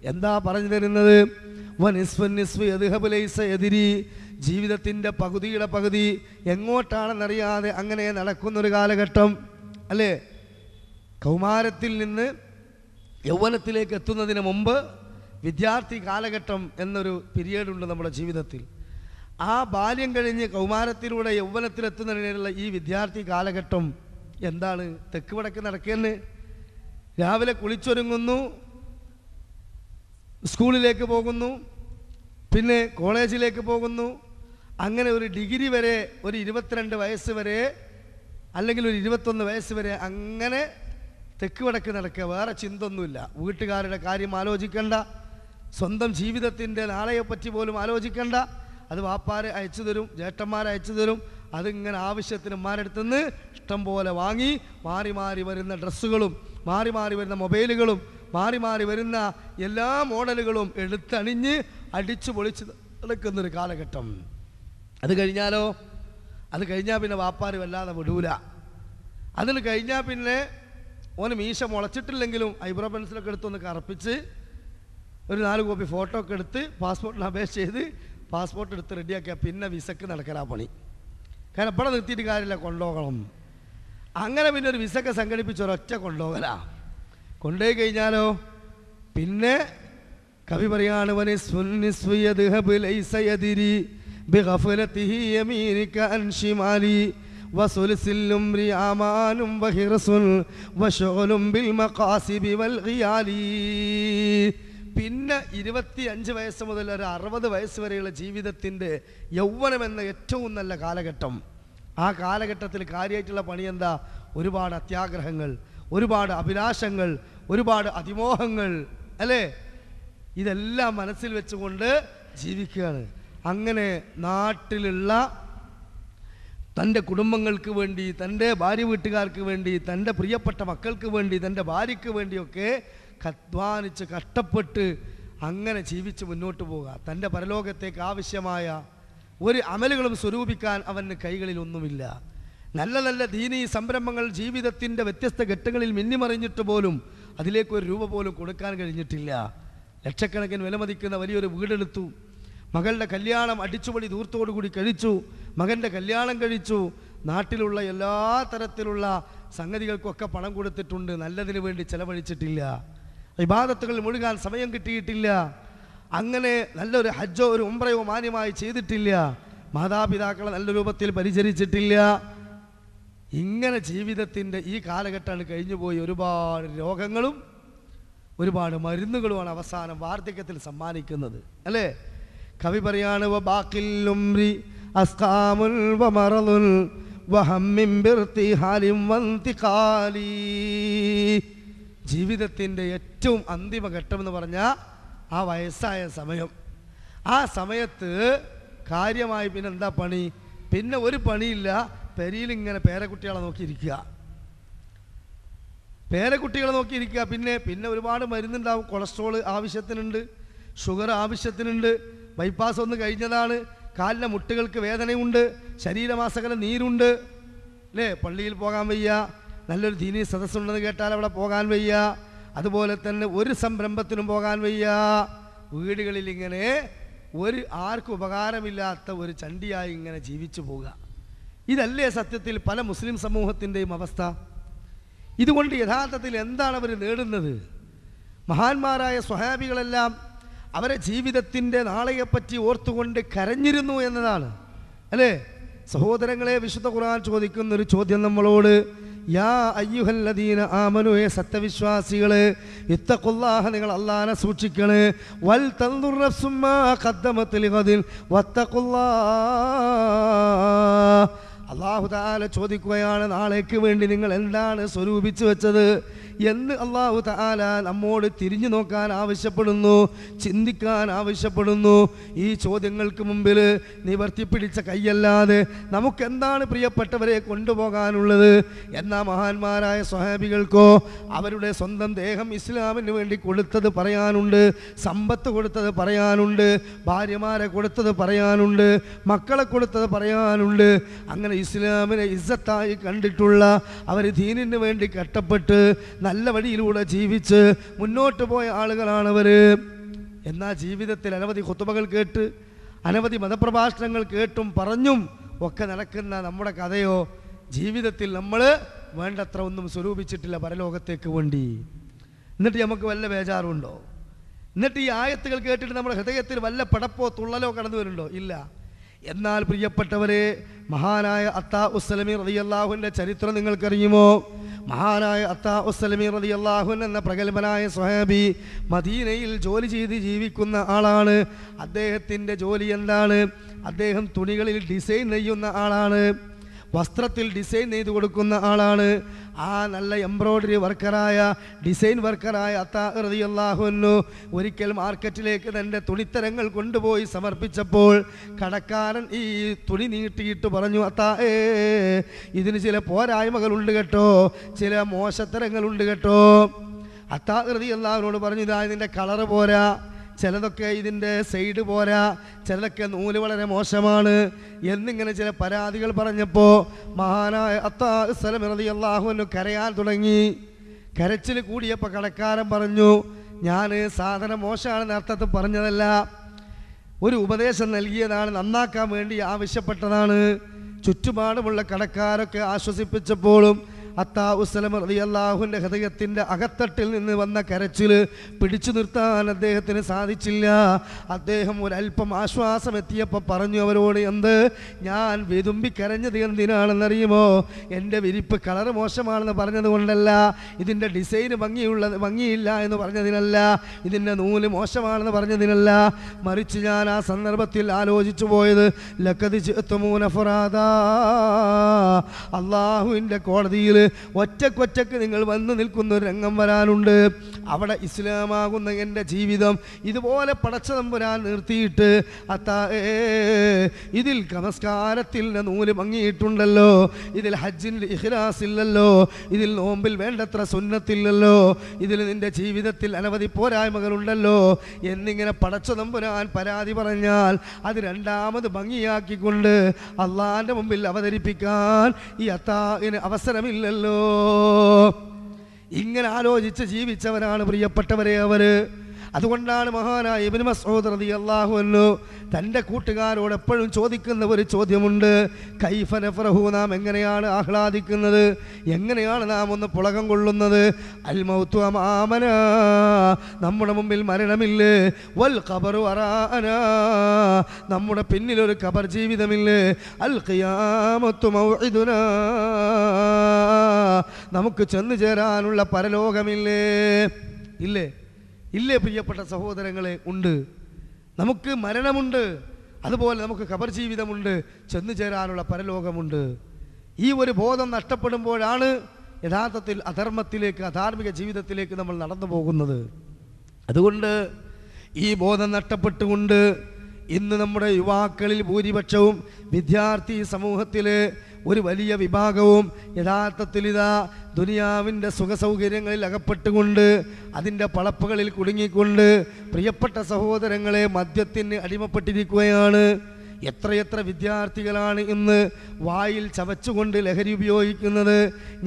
എന്താ പറഞ്ഞു തരുന്നത്? ജീവിതത്തിൻ്റെ പകുതിയുടെ പകുതി എങ്ങോട്ടാണെന്നറിയാതെ അങ്ങനെ നടക്കുന്നൊരു കാലഘട്ടം അല്ലേ? കൗമാരത്തിൽ നിന്ന് യൗവനത്തിലേക്ക് എത്തുന്നതിന് മുമ്പ് വിദ്യാർത്ഥി കാലഘട്ടം എന്നൊരു പീരീഡുണ്ട് നമ്മുടെ ജീവിതത്തിൽ. ആ ബാല്യം കഴിഞ്ഞ് കൗമാരത്തിലൂടെ യൗവനത്തിലെത്തുന്നതിനുള്ള ഈ വിദ്യാർത്ഥി കാലഘട്ടം എന്താണ്? തെക്ക് വടക്ക് നടക്കുന്നത്. രാവിലെ കുളിച്ചൊരുങ്ങുന്നു, സ്കൂളിലേക്ക് പോകുന്നു, പിന്നെ കോളേജിലേക്ക് പോകുന്നു. അങ്ങനെ ഒരു ഡിഗ്രി വരെ, ഒരു 22 വയസ്സ് വരെ, അല്ലെങ്കിൽ ഒരു 21 വയസ്സ് വരെ അങ്ങനെ തെക്ക് വടക്ക് നടക്കുക. വേറെ ചിന്തൊന്നുമില്ല. വീട്ടുകാരുടെ കാര്യം ആലോചിക്കണ്ട, സ്വന്തം ജീവിതത്തിൻ്റെ നാളെയെപ്പറ്റി പോലും ആലോചിക്കണ്ട. അത് വാപ്പാരെ അയച്ചു തരും, ജേട്ടന്മാരെ അയച്ചു തരും. അതിങ്ങനെ ആവശ്യത്തിന് ഉമ്മാരെടുത്തുനിന്ന് ഇഷ്ടം പോലെ വാങ്ങി, മാറി മാറി വരുന്ന ഡ്രസ്സുകളും, മാറി മാറി വരുന്ന മൊബൈലുകളും, മാറി മാറി വരുന്ന എല്ലാ മോഡലുകളും എടുത്തണിഞ്ഞ് അടിച്ചു പൊളിച്ച് നടക്കുന്നൊരു കാലഘട്ടം. അത് കഴിഞ്ഞാൽ പിന്നെ വാപ്പാര് വല്ലാതെ വിടൂല. അതിന് കഴിഞ്ഞാൽ പിന്നെ ഓന് മീശ മുളച്ചിട്ടില്ലെങ്കിലും ഐബ്രോ പെൻസിലൊക്കെ എടുത്തൊന്ന് കറുപ്പിച്ച് ഒരു 4 കോപ്പി ഫോട്ടോ ഒക്കെ എടുത്ത് പാസ്പോർട്ടിന് അപേക്ഷ ചെയ്ത് പാസ്പോർട്ട് എടുത്ത് റെഡിയാക്കിയാൽ പിന്നെ വിസക്ക് നടക്കലാ പണി. കാരണം ഇവിടെ നിർത്തിയിട്ട് കാര്യമില്ല, കൊണ്ടുപോകണം. അങ്ങനെ പിന്നെ ഒരു വിസക്ക് സംഘടിപ്പിച്ച് ഒരൊറ്റ കൊണ്ടുപോകലാ. കൊണ്ടുപോയി കഴിഞ്ഞാലോ പിന്നെ കവി പറയാണ്, പിന്നെ 25 വയസ്സ് മുതൽ ഒരു 60 വയസ്സ് വരെയുള്ള ജീവിതത്തിൻ്റെ യൗവനമെന്ന ഏറ്റവും നല്ല കാലഘട്ടം. ആ കാലഘട്ടത്തിൽ കാര്യമായിട്ടുള്ള പണി എന്താ? ഒരുപാട് അത്യാഗ്രഹങ്ങൾ, ഒരുപാട് അഭിലാഷങ്ങൾ, ഒരുപാട് അതിമോഹങ്ങൾ അല്ലേ? ഇതെല്ലാം മനസ്സിൽ വെച്ചുകൊണ്ട് ജീവിക്കുകയാണ്. അങ്ങനെ നാട്ടിലുള്ള തൻ്റെ കുടുംബങ്ങൾക്ക് വേണ്ടി, തൻ്റെ ഭാര്യ വീട്ടുകാർക്ക് വേണ്ടി, തൻ്റെ പ്രിയപ്പെട്ട മക്കൾക്ക് വേണ്ടി, തൻ്റെ ഭാര്യയ്ക്ക് വേണ്ടിയൊക്കെ അധ്വാനിച്ച് കഷ്ടപ്പെട്ട് അങ്ങനെ ജീവിച്ച് മുന്നോട്ട് പോവുക. തൻ്റെ പരലോകത്തേക്ക് ആവശ്യമായ ഒരു അമലുകളും സ്വരൂപിക്കാൻ അവന് കൈകളിലൊന്നുമില്ല. നല്ല നല്ല ദീനീ സംരംഭങ്ങൾ ജീവിതത്തിൻ്റെ വ്യത്യസ്ത ഘട്ടങ്ങളിൽ മിന്നിമറിഞ്ഞിട്ട് പോലും അതിലേക്ക് ഒരു രൂപ പോലും കൊടുക്കാൻ കഴിഞ്ഞിട്ടില്ല. ലക്ഷക്കണക്കിന് വിലമതിക്കുന്ന വലിയൊരു വീടെടുത്തു, മകളുടെ കല്യാണം അടിച്ചുപൊളി ദൂരത്തോടുകൂടി കഴിച്ചു, മകൻ്റെ കല്യാണം കഴിച്ചു, നാട്ടിലുള്ള എല്ലാ തരത്തിലുള്ള സംഗതികൾക്കൊക്കെ പണം കൊടുത്തിട്ടുണ്ട്, നല്ലതിന് വേണ്ടി ചെലവഴിച്ചിട്ടില്ല, ഇബാദത്തുകൾ മുഴുകാൻ സമയം കിട്ടിയിട്ടില്ല, അങ്ങനെ നല്ലൊരു ഹജ്ജോ ഒരു ഉംറയോ മാന്യമായി ചെയ്തിട്ടില്ല, മാതാപിതാക്കളെ നല്ല രൂപത്തിൽ പരിചരിച്ചിട്ടില്ല. ഇങ്ങനെ ജീവിതത്തിൻ്റെ ഈ കാലഘട്ടമാണ് കഴിഞ്ഞുപോയി. ഒരുപാട് രോഗങ്ങളും ഒരുപാട് മരുന്നുകളുമാണ് അവസാനം വാർദ്ധക്യത്തിൽ സമ്മാനിക്കുന്നത് അല്ലേ? കവി പറയാണ്, ജീവിതത്തിൻ്റെ ഏറ്റവും അന്തിമ ഘട്ടം എന്ന് പറഞ്ഞാൽ ആ വയസ്സായ സമയം. ആ സമയത്ത് കാര്യമായി പിന്നെ എന്താ പണി? പിന്നെ ഒരു പണിയില്ല, പെരിയിൽ ഇങ്ങനെ പേരക്കുട്ടികളെ നോക്കിയിരിക്കുക, പേരക്കുട്ടികളെ നോക്കിയിരിക്കുക. പിന്നെ ഒരുപാട് മരുന്നുണ്ടാവും. കൊളസ്ട്രോൾ ആവശ്യത്തിനുണ്ട്, ഷുഗർ ആവശ്യത്തിനുണ്ട്, ബൈപ്പാസ് ഒന്ന് കഴിഞ്ഞതാണ്, കാലിലെ മുട്ടുകൾക്ക് വേദനയുണ്ട്, ശരീരമാസകല നീരുണ്ട്, അല്ലേ? പള്ളിയിൽ പോകാൻ വയ്യ, നല്ലൊരു ദീനീ സദസ്സുണ്ടെന്ന് കേട്ടാൽ അവിടെ പോകാൻ വയ്യ, അതുപോലെ തന്നെ ഒരു സംരംഭത്തിനും പോകാൻ വയ്യ. വീടുകളിൽ ഇങ്ങനെ ആർക്കും ഉപകാരമില്ലാത്ത ഒരു ചണ്ടിയായി ഇങ്ങനെ ജീവിച്ചു പോവുക. ഇതല്ലേ സത്യത്തിൽ പല മുസ്ലിം സമൂഹത്തിൻ്റെയും അവസ്ഥ? ഇതുകൊണ്ട് യഥാർത്ഥത്തിൽ എന്താണ് അവർ നേടുന്നത്? മഹാന്മാരായ സ്വഹാബികളെല്ലാം അവരെ ജീവിതത്തിൻ്റെ നാളെയെപ്പറ്റി ഓർത്തുകൊണ്ട് കരഞ്ഞിരുന്നു എന്നതാണ്, അല്ലേ? സഹോദരങ്ങളെ, വിശുദ്ധ ഖുർആൻ ചോദിക്കുന്നൊരു ചോദ്യം നമ്മളോട്, യാ അയ്യുഹല്ലദീന ആമനു, സത്യവിശ്വാസികളെ, ഇത്തഖുല്ലാഹ, നിങ്ങൾ അല്ലാഹനെ സൂക്ഷിക്കണേ, വൽ തൻദുർ നഫ്സും മാ ഖദ്ദമത് ലിഗദിൻ വത്തഖുല്ലാഹ്. അല്ലാഹു തആല ചോദിക്കുകയാണ്, നാളേക്ക് വേണ്ടി നിങ്ങൾ എന്താണ് സ്വരൂപിച്ചു വെച്ചത് എന്ന് അല്ലാഹു തആല നമ്മോട് തിരിഞ്ഞു നോക്കാൻ ആവശ്യപ്പെടുന്നു, ചിന്തിക്കാൻ ആവശ്യപ്പെടുന്നു. ഈ ചോദ്യങ്ങൾക്ക് മുമ്പിൽ നിവർത്തിപ്പിടിച്ച കൈയല്ലാതെ നമുക്കെന്താണ് പ്രിയപ്പെട്ടവരെ കൊണ്ടുപോകാനുള്ളത്? എന്നാൽ മഹാന്മാരായ സ്വഹാബികൾക്കോ അവരുടെ സ്വന്തം ദേഹം ഇസ്ലാമിന് വേണ്ടി കൊടുത്തത് പറയാനുണ്ട്, സമ്പത്ത് കൊടുത്തത് പറയാനുണ്ട്, ഭാര്യമാരെ കൊടുത്തത് പറയാനുണ്ട്, മക്കളെ കൊടുത്തത് പറയാനുണ്ട്. അങ്ങനെ ഇസ്ലാമിനെ ഇസ്സത്തായി കണ്ടിട്ടുള്ള അവർ ദീനിന് വേണ്ടി കഷ്ടപ്പെട്ട് നല്ല വഴിയിലൂടെ ജീവിച്ച് മുന്നോട്ട് പോയ ആളുകളാണവർ. എന്നാൽ ജീവിതത്തിൽ അനവധി ഖുതുബകൾ കേട്ട് അനവധി മതപ്രഭാഷണങ്ങൾ കേട്ടും പറഞ്ഞും ഒക്കെ നടക്കുന്ന നമ്മുടെ കഥയോ, ജീവിതത്തിൽ നമ്മൾ വേണ്ടത്ര ഒന്നും സ്വരൂപിച്ചിട്ടില്ല പരലോകത്തേക്ക് വേണ്ടി. എന്നിട്ട് നമുക്ക് വല്ല ബേജാറുണ്ടോ? എന്നിട്ട് ഈ ആയത്തുകൾ കേട്ടിട്ട് നമ്മുടെ ഹൃദയത്തിൽ വല്ല പടപ്പോ തുള്ളലോ കടന്നു വരുന്നുണ്ടോ? ഇല്ല. എന്നാൽ പ്രിയപ്പെട്ടവരെ, മഹാനായ അത്താ ഉസ്സലമി റളിയല്ലാഹുവിൻ്റെ ചരിത്രം നിങ്ങൾക്കറിയുമോ? മഹാനായ അത്താ ഉസ്സലമി റളിയല്ലാഹു എന്ന പ്രഗത്ഭനായ സ്വഹാബി മദീനയിൽ ജോലി ചെയ്ത് ജീവിക്കുന്ന ആളാണ്. അദ്ദേഹത്തിൻ്റെ ജോലി എന്താണ്? അദ്ദേഹം തുണികളിൽ ഡിസൈൻ നെയ്യുന്ന ആളാണ്, വസ്ത്രത്തിൽ ഡിസൈൻ നെയ്തു കൊടുക്കുന്ന ആളാണ്. ആ നല്ല എംബ്രോയ്ഡറി വർക്കറായ, ഡിസൈൻ വർക്കറായ അത്താ റളിയല്ലാഹു അൻഹു ഒരിക്കൽ മാർക്കറ്റിലേക്ക് തൻ്റെ തുണിത്തരങ്ങൾ കൊണ്ടുപോയി സമർപ്പിച്ചപ്പോൾ കടക്കാരൻ ഈ തുണി നീട്ടിയിട്ട് പറഞ്ഞു, അത്താ, ഇതിന് ചില പോരായ്മകളുണ്ട് കേട്ടോ, ചില മോശത്തരങ്ങളുണ്ട് കേട്ടോ. അത്താ റളിയല്ലാഹുവിനോട് പറഞ്ഞു, ഇതാ ഇതിൻ്റെ കളറ് പോരാ, ചിലതൊക്കെ ഇതിൻ്റെ സൈഡ് പോരാ, ചിലതൊക്കെ നൂല് വളരെ മോശമാണ് എന്നിങ്ങനെ ചില പരാതികൾ പറഞ്ഞപ്പോൾ മഹാനായ അത്താ ഉസ്സലമി റളിയല്ലാഹു അൻഹു കരയാൻ തുടങ്ങി. കരച്ചിൽ കൂടിയപ്പോൾ കടക്കാരൻ പറഞ്ഞു, ഞാൻ സാധനം മോശമാണെന്ന് അർത്ഥത്തിൽ പറഞ്ഞതല്ല, ഒരു ഉപദേശം നൽകിയതാണ്, നന്നാക്കാൻ വേണ്ടി ആവശ്യപ്പെട്ടതാണ്. ചുറ്റുപാടുമുള്ള കടക്കാരൊക്കെ ആശ്വസിപ്പിച്ചപ്പോഴും അത്താ ഉസ്സലമി റളിയല്ലാഹുവിൻ്റെ ഹൃദയത്തിൻ്റെ അകത്തട്ടിൽ നിന്ന് വന്ന കരച്ചിൽ പിടിച്ചു നിർത്താൻ അദ്ദേഹത്തിന് സാധിച്ചില്ല. അദ്ദേഹം ഒരല്പം ആശ്വാസം എത്തിയപ്പോൾ പറഞ്ഞു അവരോട്, എന്ത്, ഞാൻ വിതുമ്പി കരഞ്ഞത് എന്തിനാണെന്നറിയുമോ? എൻ്റെ വിരിപ്പ് കളറ് മോശമാണെന്ന് പറഞ്ഞത് കൊണ്ടല്ല, ഇതിൻ്റെ ഡിസൈൻ ഭംഗിയില്ല എന്ന് പറഞ്ഞതിനല്ല, ഇതിൻ്റെ നൂല് മോശമാണെന്ന് പറഞ്ഞതിനല്ല, മറിച്ച് ഞാൻ ആ സന്ദർഭത്തിൽ ആലോചിച്ചു പോയത്, ലഖദ് ജിഅ്തുമൂന ഫുറാദാ, അല്ലാഹുവിൻ്റെ കോടതിയിൽ ഒറ്റക്കൊറ്റക്ക് നിങ്ങൾ വന്നു നിൽക്കുന്ന ഒരു രംഗം വരാനുണ്ട്. അവിടെ ഇസ്ലാമാകുന്ന എൻ്റെ ജീവിതം ഇതുപോലെ പടച്ച തമ്പുരാൻ നിർത്തിയിട്ട്, അത്താ, ഇതിൽ നമസ്കാരത്തിൻ്റെ നൂല് ഭംഗിയിട്ടുണ്ടല്ലോ, ഇതിൽ ഹജ്ജിൻ്റെ ഇഖ്ലാസ് ഇല്ലല്ലോ, ഇതിൽ നോമ്പിൽ വേണ്ടത്ര സുന്നത്തില്ലല്ലോ, ഇതിൽ നിൻ്റെ ജീവിതത്തിൽ അനവധി പോരായ്മകളുണ്ടല്ലോ എന്നിങ്ങനെ പടച്ച തമ്പുരാൻ പരാതി പറഞ്ഞാൽ അത് രണ്ടാമത് ഭംഗിയാക്കിക്കൊണ്ട് അള്ളാൻ്റെ മുമ്പിൽ അവതരിപ്പിക്കാൻ ഈ അത്താഇന് അവസരമില്ല. ഇങ്ങനെ ആലോചിച്ച് ജീവിച്ചവരാണ് പ്രിയപ്പെട്ടവരെ അവര്. അതുകൊണ്ടാണ് മഹാനായ ഇബ്നു മസ്ഊദ് റളിയല്ലാഹു അൻഹു തൻ്റെ കൂട്ടുകാരോട് എപ്പോഴും ചോദിക്കുന്ന ഒരു ചോദ്യമുണ്ട്, കൈഫ നഫറഹു, നാം എങ്ങനെയാണ് ആഹ്ലാദിക്കുന്നത്, എങ്ങനെയാണ് നാം ഒന്ന് പുളകം കൊള്ളുന്നത്? അൽ മൗതു അമാമന, നമ്മുടെ മുമ്പിൽ മരണമില്ലേ, വൽ ഖബറു വറാഅന, നമ്മുടെ പിന്നിലൊരു ഖബർ ജീവിതമില്ലേ, അൽ ഖിയാമത്തു മൗഇദുന, നമുക്ക് ചെന്നു ചേരാനുള്ള പരലോകമില്ലേ? ഇല്ലേ? ഇല്ലേ പ്രിയപ്പെട്ട സഹോദരങ്ങളെ? ഉണ്ട്. നമുക്ക് മരണമുണ്ട്, അതുപോലെ നമുക്ക് ഖബർ ജീവിതമുണ്ട്, ചെന്നു ചേരാനുള്ള പരലോകമുണ്ട്. ഈ ഒരു ബോധം നഷ്ടപ്പെടുമ്പോഴാണ് യഥാർത്ഥത്തിൽ അധർമ്മത്തിലേക്ക്, അധാർമിക ജീവിതത്തിലേക്ക് നമ്മൾ നടന്നു പോകുന്നത്. അതുകൊണ്ട് ഈ ബോധം നഷ്ടപ്പെട്ടുകൊണ്ട് ഇന്ന് നമ്മുടെ യുവാക്കളിൽ ഭൂരിപക്ഷവും വിദ്യാർത്ഥി സമൂഹത്തിൽ ഒരു വലിയ വിഭാഗവും യഥാർത്ഥത്തിൽ ഇതാ ദുനിയാവിൻ്റെ സുഖസൗകര്യങ്ങളിൽ അകപ്പെട്ടുകൊണ്ട് അതിൻ്റെ പളപ്പുകളിൽ കുടുങ്ങിക്കൊണ്ട് പ്രിയപ്പെട്ട സഹോദരങ്ങളെ മദ്യത്തിന് അടിമപ്പെട്ടിരിക്കുകയാണ്. എത്രയെത്ര വിദ്യാർത്ഥികളാണ് ഇന്ന് വായിൽ ചവച്ചുകൊണ്ട് ലഹരി ഉപയോഗിക്കുന്നത്,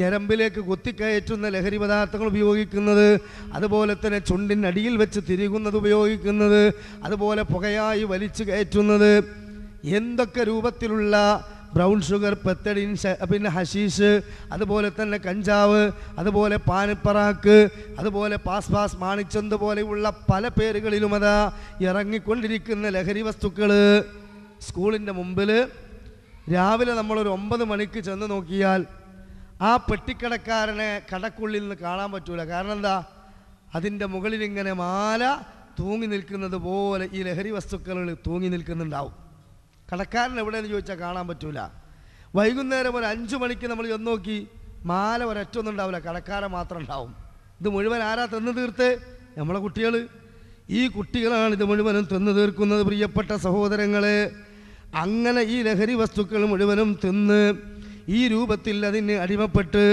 ഞരമ്പിലേക്ക് കുത്തിക്കയറ്റുന്ന ലഹരി പദാർത്ഥങ്ങൾ ഉപയോഗിക്കുന്നത്, അതുപോലെ തന്നെ ചുണ്ടിനടിയിൽ വെച്ച് തിരികുന്നത് ഉപയോഗിക്കുന്നത്, അതുപോലെ പുകയായി വലിച്ചു കയറ്റുന്നത്, എന്തൊക്കെ രൂപത്തിലുള്ള ബ്രൗൺ ഷുഗർ, പെത്തഡിൻ, പിന്നെ ഹഷീഷ്, അതുപോലെ തന്നെ കഞ്ചാവ്, അതുപോലെ പാനിപ്പറാക്ക്, അതുപോലെ പാസ് മാണിച്ചന്ത് പോലെയുള്ള പല പേരുകളിലും അതാ ഇറങ്ങിക്കൊണ്ടിരിക്കുന്ന ലഹരി വസ്തുക്കൾ. സ്കൂളിൻ്റെ മുമ്പിൽ രാവിലെ നമ്മളൊരു 9 മണിക്ക് ചെന്ന് നോക്കിയാൽ ആ പെട്ടിക്കടക്കാരനെ കടക്കുള്ളിൽ നിന്ന് കാണാൻ പറ്റൂല. കാരണം എന്താ? അതിൻ്റെ മുകളിൽ ഇങ്ങനെ മാല തൂങ്ങി നിൽക്കുന്നത് പോലെ ഈ ലഹരി വസ്തുക്കൾ തൂങ്ങി നിൽക്കുന്നുണ്ടാവും. കടക്കാരൻ എവിടെയെന്ന് ചോദിച്ചാൽ കാണാൻ പറ്റൂല. വൈകുന്നേരം ഒരു 5 മണിക്ക് നമ്മൾ ചെന്ന് നോക്കി മാല ഒരൊറ്റൊന്നും ഉണ്ടാവില്ല, കടക്കാരൻ മാത്രം ഉണ്ടാവും. ഇത് മുഴുവൻ ആരാ തിന്ന് തീർത്ത്? നമ്മളെ കുട്ടികൾ. ഈ കുട്ടികളാണ് ഇത് മുഴുവനും തിന്ന് തീർക്കുന്നത്. പ്രിയപ്പെട്ട സഹോദരങ്ങളെ, അങ്ങനെ ഈ ലഹരി വസ്തുക്കൾ മുഴുവനും തിന്ന് ഈ രൂപത്തിൽ അതിന് അടിമപ്പെട്ട്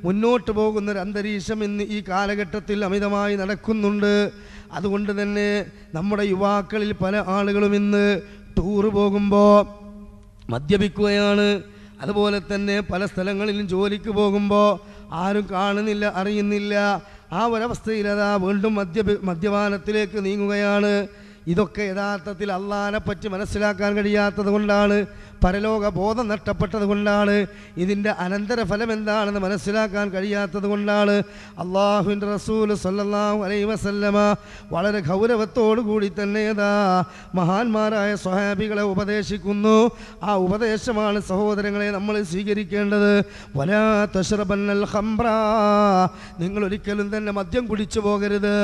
മുന്നോട്ട് പോകുന്നൊരു അന്തരീക്ഷം ഇന്ന് ഈ കാലഘട്ടത്തിൽ അമിതമായി നടക്കുന്നുണ്ട്. അതുകൊണ്ട് തന്നെ നമ്മുടെ യുവാക്കളിൽ പല ആളുകളും ഇന്ന് ടൂറ് പോകുമ്പോൾ മദ്യപിക്കുകയാണ്. അതുപോലെ തന്നെ പല സ്ഥലങ്ങളിലും ജോലിക്ക് പോകുമ്പോൾ ആരും കാണുന്നില്ല, അറിയുന്നില്ല. ആ ഒരവസ്ഥയിൽ അതാ വീണ്ടും മദ്യപാനത്തിലേക്ക് നീങ്ങുകയാണ്. ഇതൊക്കെ യഥാർത്ഥത്തിൽ അള്ളാഹിനെ പറ്റി മനസ്സിലാക്കാൻ കഴിയാത്തത് കൊണ്ടാണ്, പരലോക ബോധം നഷ്ടപ്പെട്ടത് കൊണ്ടാണ്, ഇതിൻ്റെ അനന്തരഫലം എന്താണെന്ന് മനസ്സിലാക്കാൻ കഴിയാത്തത് കൊണ്ടാണ്. അള്ളാഹുവിൻ്റെ റസൂൽ സ്വല്ലല്ലാഹു അലൈഹി വസല്ലമ വളരെ ഗൗരവത്തോടു കൂടി തന്നെ അതാ മഹാന്മാരായ സ്വഹാബികളെ ഉപദേശിക്കുന്നു. ആ ഉപദേശമാണ് സഹോദരങ്ങളെ നമ്മൾ സ്വീകരിക്കേണ്ടത്. വലാ തശ്റബന്നൽ ഖംറ, നിങ്ങൾ ഒരിക്കലും തന്നെ മദ്യം കുടിച്ചു പോകരുത്.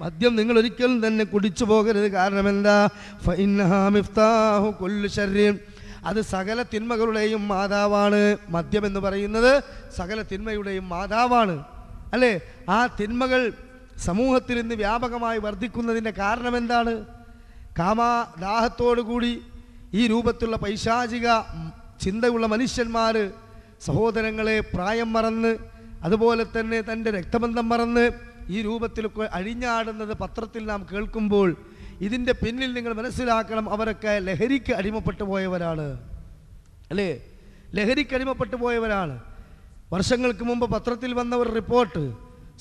മദ്യം നിങ്ങൾ ഒരിക്കലും തന്നെ കുടിച്ചു പോകരുത്. കാരണം എന്താ? ഫഇന്നഹാ മിഫ്താഹു കുല്ലി ശർരിൻ, അത് സകല തിന്മകളുടെയും മാതാവാണ്. മദ്യം എന്ന് പറയുന്നത് സകല തിന്മയുടെയും മാതാവാണ്, അല്ലേ? ആ തിന്മകൾ സമൂഹത്തിൽ ഇന്ന് വ്യാപകമായി വർദ്ധിക്കുന്നതിൻ്റെ കാരണം എന്താണ്? കാമദാഹത്തോടു കൂടി ഈ രൂപത്തിലുള്ള പൈശാചിക ചിന്തയുള്ള മനുഷ്യന്മാർ സഹോദരങ്ങളെ പ്രായം മറന്ന്, അതുപോലെ തന്നെ തൻ്റെ രക്തബന്ധം മറന്ന് ഈ രൂപത്തിലൊക്കെ അഴിഞ്ഞാടുന്നത് പത്രത്തിൽ നാം കേൾക്കുമ്പോൾ ഇതിൻ്റെ പിന്നിൽ നിങ്ങൾ മനസ്സിലാക്കണം, അവരൊക്കെ ലഹരിക്ക് അടിമപ്പെട്ടു പോയവരാണ്, അല്ലേ? ലഹരിക്ക് അടിമപ്പെട്ടു പോയവരാണ്. വർഷങ്ങൾക്ക് മുമ്പ് പത്രത്തിൽ വന്ന ഒരു റിപ്പോർട്ട്,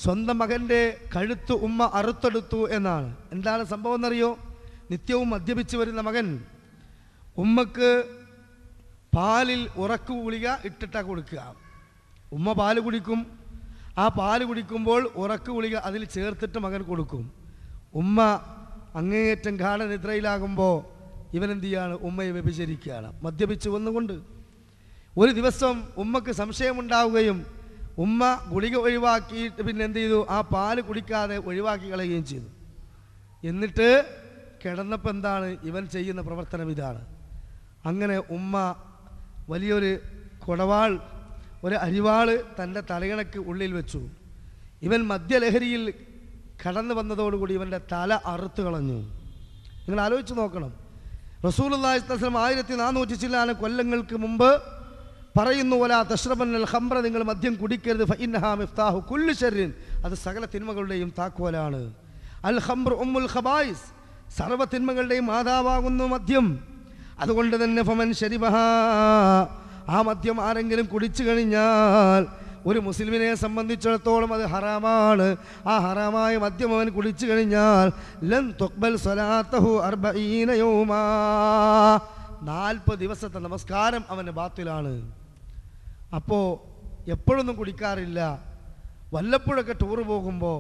സ്വന്തം മകൻ്റെ കഴുത്ത് ഉമ്മ അറുത്തെടുത്തു എന്നാണ്. എന്താണ് സംഭവം എന്നറിയോ? നിത്യവും മദ്യപിച്ച് വരുന്ന മകൻ ഉമ്മക്ക് പാലിൽ ഉറക്കു ഗുളിക ഇട്ടിട്ടാണ് കൊടുക്കുക. ഉമ്മ പാല് കുടിക്കും. ആ പാല് കുടിക്കുമ്പോൾ ഉറക്കു ഗുളിക അതിൽ ചേർത്തിട്ട് മകൻ കൊടുക്കും. ഉമ്മ അങ്ങേയറ്റം ഗാഠനിദ്രയിലാകുമ്പോൾ ഇവനെന്ത് ചെയ്യാണ്? ഉമ്മയെ വ്യഭിചരിക്കുകയാണ്, മദ്യപിച്ച് വന്നുകൊണ്ട്. ഒരു ദിവസം ഉമ്മക്ക് സംശയമുണ്ടാവുകയും ഉമ്മ ഗുളിക ഒഴിവാക്കിയിട്ട് പിന്നെ എന്ത് ചെയ്തു? ആ പാല് കുടിക്കാതെ ഒഴിവാക്കി കളയുകയും ചെയ്തു. എന്നിട്ട് കിടന്നപ്പോൾ എന്താണ് ഇവൻ ചെയ്യുന്ന പ്രവർത്തനം? ഇതാണ്. അങ്ങനെ ഉമ്മ വലിയൊരു കുടവാൾ, ഒരു അരിവാള് തൻ്റെ തലയിണക്ക് ഉള്ളിൽ വെച്ചു. ഇവൻ മദ്യലഹരിയിൽ കടന്നു വന്നതോടുകൂടി ഇവൻ്റെ തല അറുത്ത് കളഞ്ഞു. നിങ്ങൾ ആലോചിച്ച് നോക്കണം. റസൂലുള്ളാഹി സ്വല്ലല്ലാഹു അലൈഹി വസല്ലം 1400 ചില്ലാന കൊല്ലങ്ങൾക്ക് മുമ്പ് പറയുന്നു, വലാ തശ്റബന്നൽ ഖംറ, നിങ്ങൾ മദ്യം കുടിക്കരുത്, ഫഇന്നഹാ മിഫ്താഹു കുല്ലി ശർരിൻ, അത് സകല തിന്മകളുടെയും താക്കോലാണ്. അൽ ഖംറു ഉമ്മുൽ ഖബായിസ്, സർവ്വ തിന്മകളുടെയും മാതാവാകുന്നു മദ്യം. അതുകൊണ്ട് തന്നെ ഫമൻ ശരിബഹാ, ആ മദ്യം ആരെങ്കിലും കുടിച്ചു കഴിഞ്ഞാൽ ഒരു മുസ്ലിമിനെ സംബന്ധിച്ചിടത്തോളം അത് ഹറാമാണ്. ആ ഹറാമായ മദ്യം അവൻ കുടിച്ചു കഴിഞ്ഞാൽ ലൻ തുഖ്ബൽ സ്വലാത്തഹു 40 യൗമാ, 40 ദിവസത്തെ നമസ്കാരം അവന് ബാത്തിലാണ്. അപ്പോൾ എപ്പോഴൊന്നും കുടിക്കാറില്ല, വല്ലപ്പോഴൊക്കെ ടൂറ് പോകുമ്പോൾ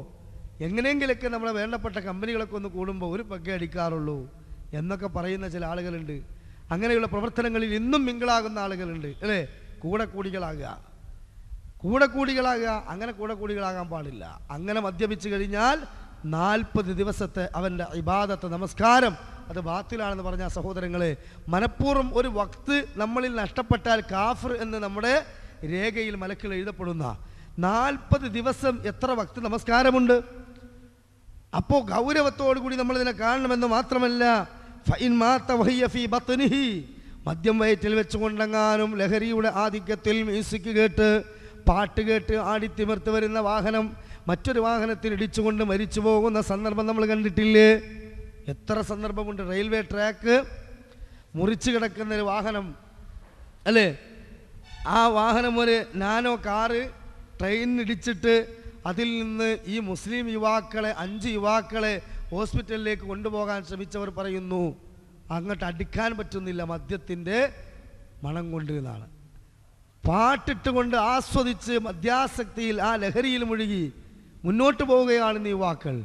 എങ്ങനെയെങ്കിലൊക്കെ നമ്മളെ വേണ്ടപ്പെട്ട കമ്പനികളൊക്കെ ഒന്ന് കൂടുമ്പോൾ ഒരു പഗ്ഗേ അടിക്കാറുള്ളൂ എന്നൊക്കെ പറയുന്ന ചില ആളുകളുണ്ട്. അങ്ങനെയുള്ള പ്രവർത്തനങ്ങളിൽ ഇന്നും മിങ്കിളാകുന്ന ആളുകളുണ്ട്, അല്ലേ? കൂടെ കൂടികളാകുക. അങ്ങനെ കൂടെ കൂടികളാകാൻ പാടില്ല. അങ്ങനെ മദ്യപിച്ച് കഴിഞ്ഞാൽ 40 ദിവസത്തെ അവൻ്റെ ഇബാദത്ത്, നമസ്കാരം അത് ബാത്തിലാണെന്ന് പറഞ്ഞ സഹോദരങ്ങളെ, മനഃപൂർവ്വം ഒരു വക്ത് നമ്മളിൽ നഷ്ടപ്പെട്ടാൽ കാഫിർ എന്ന് നമ്മുടെ രേഖയിൽ മലക്കുകൾ എഴുതപ്പെടുന്ന 40 ദിവസം എത്ര വക്ത് നമസ്കാരമുണ്ട്? അപ്പോൾ ഗൗരവത്തോടു കൂടി നമ്മളിതിനെ കാണണമെന്ന് മാത്രമല്ല, ഫഇൻ മാത വഹിയ ഫീ ബത്നിഹി, മദ്യം വയറ്റിൽ വെച്ചുകൊണ്ടെങ്ങാനും ലഹരിയുടെ ആധിക്യത്തിൽ മ്യൂസിക് കേട്ട് പാട്ട് കേട്ട് ആടിത്തിമിർത്ത് വരുന്ന വാഹനം മറ്റൊരു വാഹനത്തിൽ ഇടിച്ചുകൊണ്ട് മരിച്ചു പോകുന്ന സന്ദർഭം നമ്മൾ കണ്ടിട്ടില്ലേ? എത്ര സന്ദർഭമുണ്ട്. റെയിൽവേ ട്രാക്ക് മുറിച്ച് കിടക്കുന്നൊരു വാഹനം അല്ലേ, ആ വാഹനം ഒരു നാനോ കാറ് ട്രെയിനിടിച്ചിട്ട് അതിൽ നിന്ന് ഈ മുസ്ലിം യുവാക്കളെ 5 യുവാക്കളെ ഹോസ്പിറ്റലിലേക്ക് കൊണ്ടുപോകാൻ ശ്രമിച്ചവർ പറയുന്നു അങ്ങോട്ട് അടിക്കാൻ പറ്റുന്നില്ല, മദ്യത്തിൻ്റെ മണം കൊണ്ട് എന്നാണ്. പാട്ടിട്ടുകൊണ്ട് ആസ്വദിച്ച് മദ്യാസക്തിയിൽ ആ ലഹരിയിൽ മുഴുകി മുന്നോട്ട് പോവുകയാണ് യുവാക്കൾ.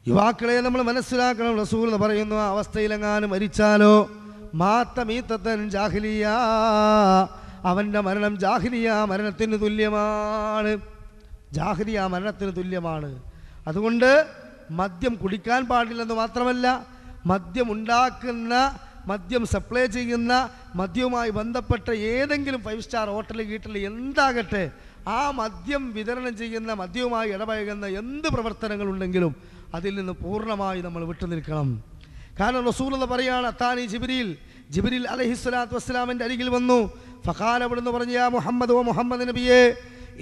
യുവാക്കളെ നമ്മൾ മനസ്സിലാക്കണം. റസൂൽ പറയുന്നു ആ അവസ്ഥയിലെങ്ങാനും മരിച്ചാലോ മാത്തമീത്തൻ ജാഹിലിയ, അവൻ്റെ മരണം ജാഹിലിയ മരണത്തിന് തുല്യമാണ്. ജാഹിലിയ മരണത്തിന് തുല്യമാണ്. അതുകൊണ്ട് മദ്യം കുടിക്കാൻ പാടില്ലെന്ന് മാത്രമല്ല, മദ്യം ഉണ്ടാക്കുന്ന, മദ്യം സപ്ലൈ ചെയ്യുന്ന, മദ്യവുമായി ബന്ധപ്പെട്ട ഏതെങ്കിലും 5 സ്റ്റാർ ഹോട്ടൽ കീട്ടിൽ എന്താകട്ടെ, ആ മദ്യം വിതരണം ചെയ്യുന്ന, മദ്യവുമായി ഇടപഴകുന്ന എന്ത് പ്രവർത്തനങ്ങളുണ്ടെങ്കിലും അതിൽ നിന്ന് പൂർണ്ണമായി നമ്മൾ വിട്ടുനിൽക്കണം. കാരണം റസൂലുള്ളാഹി പറയാണ്, അത്താനി ജിബ്രീൽ അലൈഹിസ്സലാത്തു വസ്സലാമിൻ്റെ അരികിൽ വന്നു. ഫഖാല, അവിടുന്ന് പറഞ്ഞു, യാ മുഹമ്മദ്, ഓ മുഹമ്മദ് നബിയെ,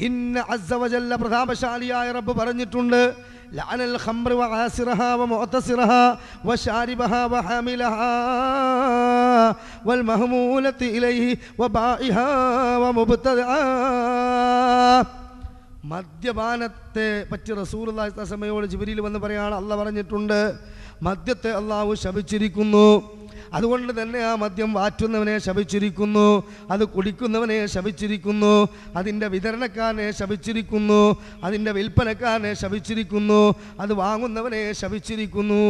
ഇന്ന അസ്സ വജല്ല, പ്രതാപശാലിയായ റബ്ബ് പറഞ്ഞിട്ടുണ്ട്, ലഅനൽ ഖംറ വആസിറഹാ വമുഅതസിറഹാ വശാരിബഹാ വഹാമിലഹാ വൽമഹ്മൂലതി ഇലൈഹി വബാഇഹാ വമുബ്തദഅ. മദ്യപാനത്തെ പറ്റി റസൂലുള്ളാഹി സ്വല്ലല്ലാഹു അലൈഹി വസല്ലമയോട് ജിബ്രീൽ വന്ന് പറയാണ്, അല്ലാഹ് പറഞ്ഞിട്ടുണ്ട്, മദ്യത്തെ അല്ലാഹു ശപിച്ചിരിക്കുന്നു. അതുകൊണ്ട് തന്നെ ആ മദ്യം വാറ്റുന്നവനെ ശപിച്ചിരിക്കുന്നു, അത് കുടിക്കുന്നവനെ ശപിച്ചിരിക്കുന്നു, അതിൻ്റെ വിതരണക്കാരനെ ശപിച്ചിരിക്കുന്നു, അതിൻ്റെ വിൽപ്പനക്കാരനെ ശപിച്ചിരിക്കുന്നു, അത് വാങ്ങുന്നവനെ ശപിച്ചിരിക്കുന്നു.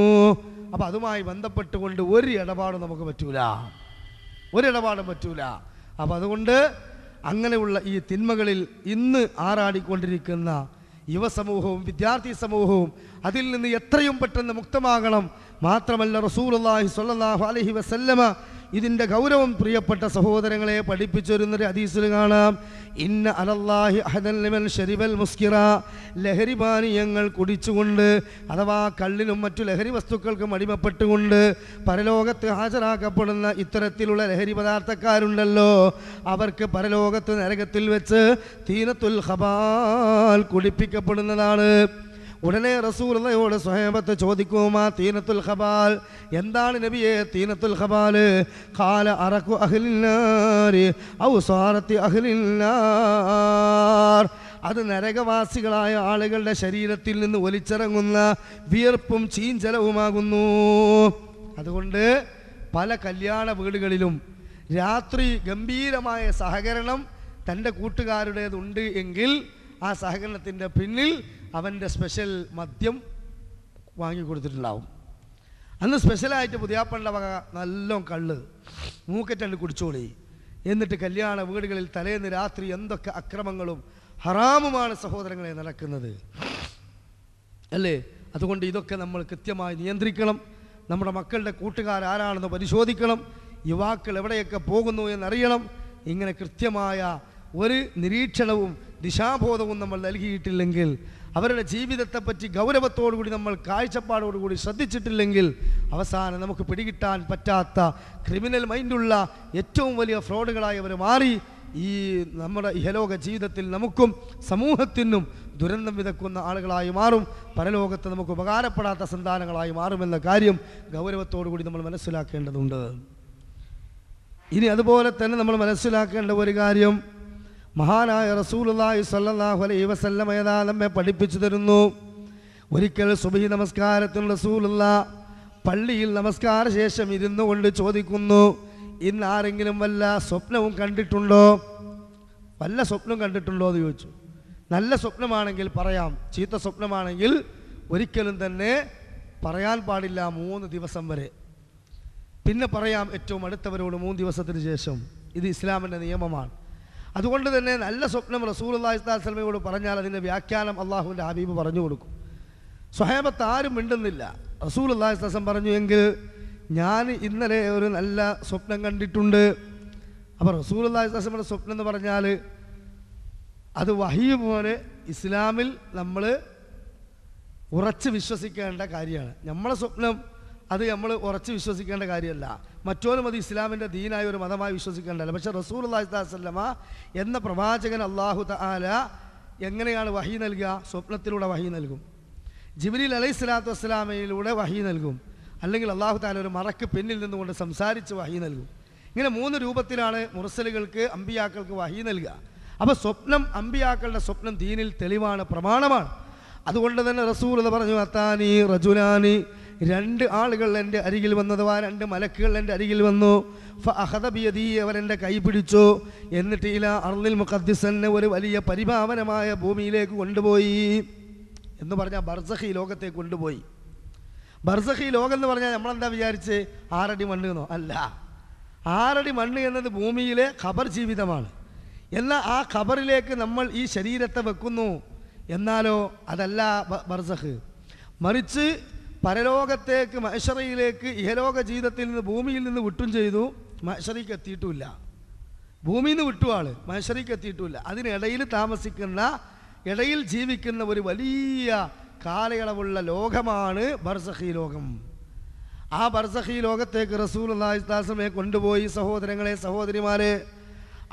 അപ്പം അതുമായി ബന്ധപ്പെട്ടുകൊണ്ട് ഒരു ഇടപാടും നമുക്ക് പറ്റൂല, ഒരിടപാടും പറ്റൂല. അപ്പം അതുകൊണ്ട് അങ്ങനെയുള്ള ഈ തിന്മകളിൽ ഇന്ന് ആറാടിക്കൊണ്ടിരിക്കുന്ന യുവസമൂഹവും വിദ്യാർത്ഥി സമൂഹവും അതിൽ നിന്ന് എത്രയും പെട്ടെന്ന് മുക്തമാകണം. മാത്രമല്ല റസൂലുള്ളാഹി സ്വല്ലല്ലാഹു അലൈഹി വസല്ലമ ഇതിൻ്റെ ഗൗരവം പ്രിയപ്പെട്ട സഹോദരങ്ങളെ പഠിപ്പിച്ചൊരുന്നൊരു ഹദീസിൽ കാണാം, ഇന്ന അലല്ലാഹി അഹദൻ ലിമൻ ശരിബൽ മുസ്കിറ, ലഹരി പാനീയങ്ങൾ കുടിച്ചുകൊണ്ട് അഥവാ കള്ളിനും മറ്റു ലഹരി വസ്തുക്കൾക്കും അടിമപ്പെട്ടുകൊണ്ട് പരലോകത്ത് ഹാജരാക്കപ്പെടുന്ന ഇത്തരത്തിലുള്ള ലഹരി പദാർത്ഥക്കാരുണ്ടല്ലോ, അവർക്ക് പരലോകത്ത് നരകത്തിൽ വെച്ച് തീനത്തുൽ ഖബാൽ കുടിപ്പിക്കപ്പെടുന്നതാണ്. ഉടനെ റസൂലുള്ളാഹിയോട് സ്വഹാബത്ത് ചോദിക്കുമാ തീനത്തുൽ ഖബാൽ, എന്താണ് നബിയെ തീനത്തുൽ ഖബാൽ? ഖാല അറഖു അഹ്ലിന്നാരി ഔ സാറത്തി അഹ്ലിന്നാർ, അത് നരകവാസികളായ ആളുകളുടെ ശരീരത്തിൽ നിന്ന് ഒലിച്ചിറങ്ങുന്ന വിയർപ്പും ചീഞ്ചലവുമാകുന്നു. അതുകൊണ്ട് പല കല്യാണ വീടുകളിലും രാത്രി ഗംഭീരമായ സഹകരണം തൻ്റെ കൂട്ടുകാരുടേതുണ്ട് എങ്കിൽ ആ സഹകരണത്തിൻ്റെ പിന്നിൽ അവൻ്റെ സ്പെഷ്യൽ മദ്യം വാങ്ങിക്കൊടുത്തിട്ടുണ്ടാവും. അന്ന് സ്പെഷ്യലായിട്ട് പുതിയാപ്പണ്ട വക നല്ലോണം കള്ള് മൂക്കറ്റണ്ട് കുടിച്ചോളി. എന്നിട്ട് കല്യാണ വീടുകളിൽ തലേന്ന് രാത്രി എന്തൊക്കെ അക്രമങ്ങളും ഹറാമുമാണ് സഹോദരങ്ങളെ നടക്കുന്നത് അല്ലേ? അതുകൊണ്ട് ഇതൊക്കെ നമ്മൾ കൃത്യമായി നിയന്ത്രിക്കണം. നമ്മുടെ മക്കളുടെ കൂട്ടുകാരാരാണെന്ന് പരിശോധിക്കണം. യുവാക്കൾ എവിടെയൊക്കെ പോകുന്നു എന്നറിയണം. ഇങ്ങനെ കൃത്യമായ ഒരു നിരീക്ഷണവും ദിശാബോധവും നമ്മൾ നൽകിയിട്ടില്ലെങ്കിൽ, അവരുടെ ജീവിതത്തെപ്പറ്റി ഗൗരവത്തോടുകൂടി നമ്മൾ കാഴ്ചപ്പാടോടുകൂടി ശ്രദ്ധിച്ചിട്ടില്ലെങ്കിൽ, അവസാനം നമുക്ക് പിടികിട്ടാൻ പറ്റാത്ത ക്രിമിനൽ മൈൻഡുള്ള ഏറ്റവും വലിയ ഫ്രോഡുകളായി അവർ മാറി ഈ നമ്മുടെ ഇഹലോക ജീവിതത്തിൽ നമുക്കും സമൂഹത്തിനും ദുരന്തം വിതക്കുന്ന ആളുകളായി മാറും. പരലോകത്ത് നമുക്ക് ഉപകാരപ്പെടാത്ത സന്താനങ്ങളായി മാറുമെന്ന കാര്യം ഗൗരവത്തോടുകൂടി നമ്മൾ മനസ്സിലാക്കേണ്ടതുണ്ട്. ഇനി അതുപോലെ തന്നെ നമ്മൾ മനസ്സിലാക്കേണ്ട ഒരു കാര്യം, മഹാനായ റസൂലുള്ളാഹി സ്വല്ലല്ലാഹു അലൈഹി വസല്ലം നമ്മെ പഠിപ്പിച്ചു തരുന്നു. ഒരിക്കൽ സുബ്ഹി നമസ്കാരത്തിന് റസൂലുള്ളാഹി പള്ളിയിൽ നമസ്കാര ശേഷം ഇരുന്നു കൊണ്ട് ചോദിക്കുന്നു, ഇന്ന് ആരെങ്കിലും വല്ല സ്വപ്നവും കണ്ടിട്ടുണ്ടോ? വല്ല സ്വപ്നം കണ്ടിട്ടുണ്ടോ എന്ന് ചോദിച്ചു. നല്ല സ്വപ്നമാണെങ്കിൽ പറയാം, ചീത്ത സ്വപ്നമാണെങ്കിൽ ഒരിക്കലും തന്നെ പറയാൻ പാടില്ല 3 ദിവസം വരെ. പിന്നെ പറയാം ഏറ്റവും അടുത്തവരോട് 3 ദിവസത്തിന് ശേഷം. ഇത് ഇസ്ലാമിൻ്റെ നിയമമാണ്. അതുകൊണ്ട് തന്നെ നല്ല സ്വപ്നം റസൂലുള്ളാഹി സ്വല്ലല്ലാഹു അലൈഹി വസല്ലമയോട് പറഞ്ഞാൽ അതിൻ്റെ വ്യാഖ്യാനം അള്ളാഹുവിൻ്റെ ഹബീബ് പറഞ്ഞു കൊടുക്കും. സ്വഹാബത്ത് ആരും മിണ്ടുന്നില്ല. റസൂലുള്ളാഹി സ്വല്ലല്ലാഹു അലൈഹി വസല്ലം പറഞ്ഞു, എങ്കിൽ ഞാൻ ഇന്നലെ ഒരു നല്ല സ്വപ്നം കണ്ടിട്ടുണ്ട്. അപ്പോൾ റസൂലുള്ളാഹി സ്വല്ലല്ലാഹു അലൈഹി വസല്ലമയുടെ സ്വപ്നം എന്ന് പറഞ്ഞാൽ അത് വഹീ പോലെ ഇസ്ലാമിൽ നമ്മൾ ഉറച്ച് വിശ്വസിക്കേണ്ട കാര്യമാണ്. നമ്മളെ സ്വപ്നം അത് നമ്മൾ ഉറച്ച് വിശ്വസിക്കേണ്ട കാര്യമല്ല. മറ്റോരും അത് ഇസ്ലാമിൻ്റെ ദീനായ ഒരു മതമായി വിശ്വസിക്കേണ്ടതല്ല. പക്ഷേ റസൂലുള്ളാഹി സ്വല്ലല്ലാഹു അലൈഹി വസല്ലമ എന്ന പ്രവാചകൻ അല്ലാഹു തആല എങ്ങനെയാണ് വഹി നൽകുക? സ്വപ്നത്തിലൂടെ വഹി നൽകും. ജിബ്രീൽ അലൈഹിസ്സലാത്തു വസ്സലാമയിലൂടെ വഹി നൽകും. അല്ലെങ്കിൽ അല്ലാഹു തആല ഒരു മറക്ക് പിന്നിൽ നിന്നുകൊണ്ട് സംസാരിച്ച് വഹി നൽകും. ഇങ്ങനെ 3 രൂപത്തിലാണ് മുർസലുകൾക്ക് അമ്പിയാക്കൾക്ക് വഹി നൽകുക. അപ്പോൾ സ്വപ്നം, അമ്പിയാക്കളുടെ സ്വപ്നം ദീനിൽ തെളിവാണ്, പ്രമാണമാണ്. അതുകൊണ്ട് തന്നെ റസൂൽ പറഞ്ഞു, അത്താനി റജുലാനി, 2 ആളുകൾ എൻ്റെ അരികിൽ വന്നു, അഥവാ 2 മലക്കുകൾ എൻ്റെ അരികിൽ വന്നു. ഫഅഖദ ബിയദി, അവരെൻ്റെ കൈ പിടിച്ചു. എന്നിട്ട് ഇലാ അർളിൽ മുഖദ്ദിസന്നെ, ഒരു വലിയ പരിപാവനമായ ഭൂമിയിലേക്ക് കൊണ്ടുപോയി. എന്ന് പറഞ്ഞാൽ ബർസഖി ലോകത്തേക്ക് കൊണ്ടുപോയി. ബർസഖി ലോകം എന്ന് പറഞ്ഞാൽ നമ്മളെന്താ വിചാരിച്ച് 6 അടി മണ്ണ് എന്നോ? അല്ല, 6 അടി മണ്ണ് എന്നത് ഭൂമിയിലെ ഖബർ ജീവിതമാണ്. എന്നാൽ ആ ഖബറിലേക്ക് നമ്മൾ ഈ ശരീരത്തെ വെക്കുന്നു. എന്നാലോ അതല്ല ബർസഖ്. മറിച്ച് പരലോകത്തേക്ക് മഹ്ശറയിലേക്ക് ഇഹലോക ജീവിതത്തിൽ നിന്ന് ഭൂമിയിൽ നിന്ന് വിട്ടും ചെയ്തു, മഹ്ശറയ്ക്ക് എത്തിയിട്ടുമില്ല. ഭൂമിയിൽ നിന്ന് വിട്ടു ആള്, മഹ്ശറയ്ക്ക് എത്തിയിട്ടുമില്ല. അതിനിടയിൽ താമസിക്കുന്ന, ഇടയിൽ ജീവിക്കുന്ന ഒരു വലിയ കാലയളവുള്ള ലോകമാണ് ബർസഖി ലോകം. ആ ബർസഖി ലോകത്തേക്ക് റസൂലുള്ളാഹി സ്വല്ലല്ലാഹു അലൈഹി വസല്ലമയെ കൊണ്ടുപോയി. സഹോദരങ്ങളെ, സഹോദരിമാരെ,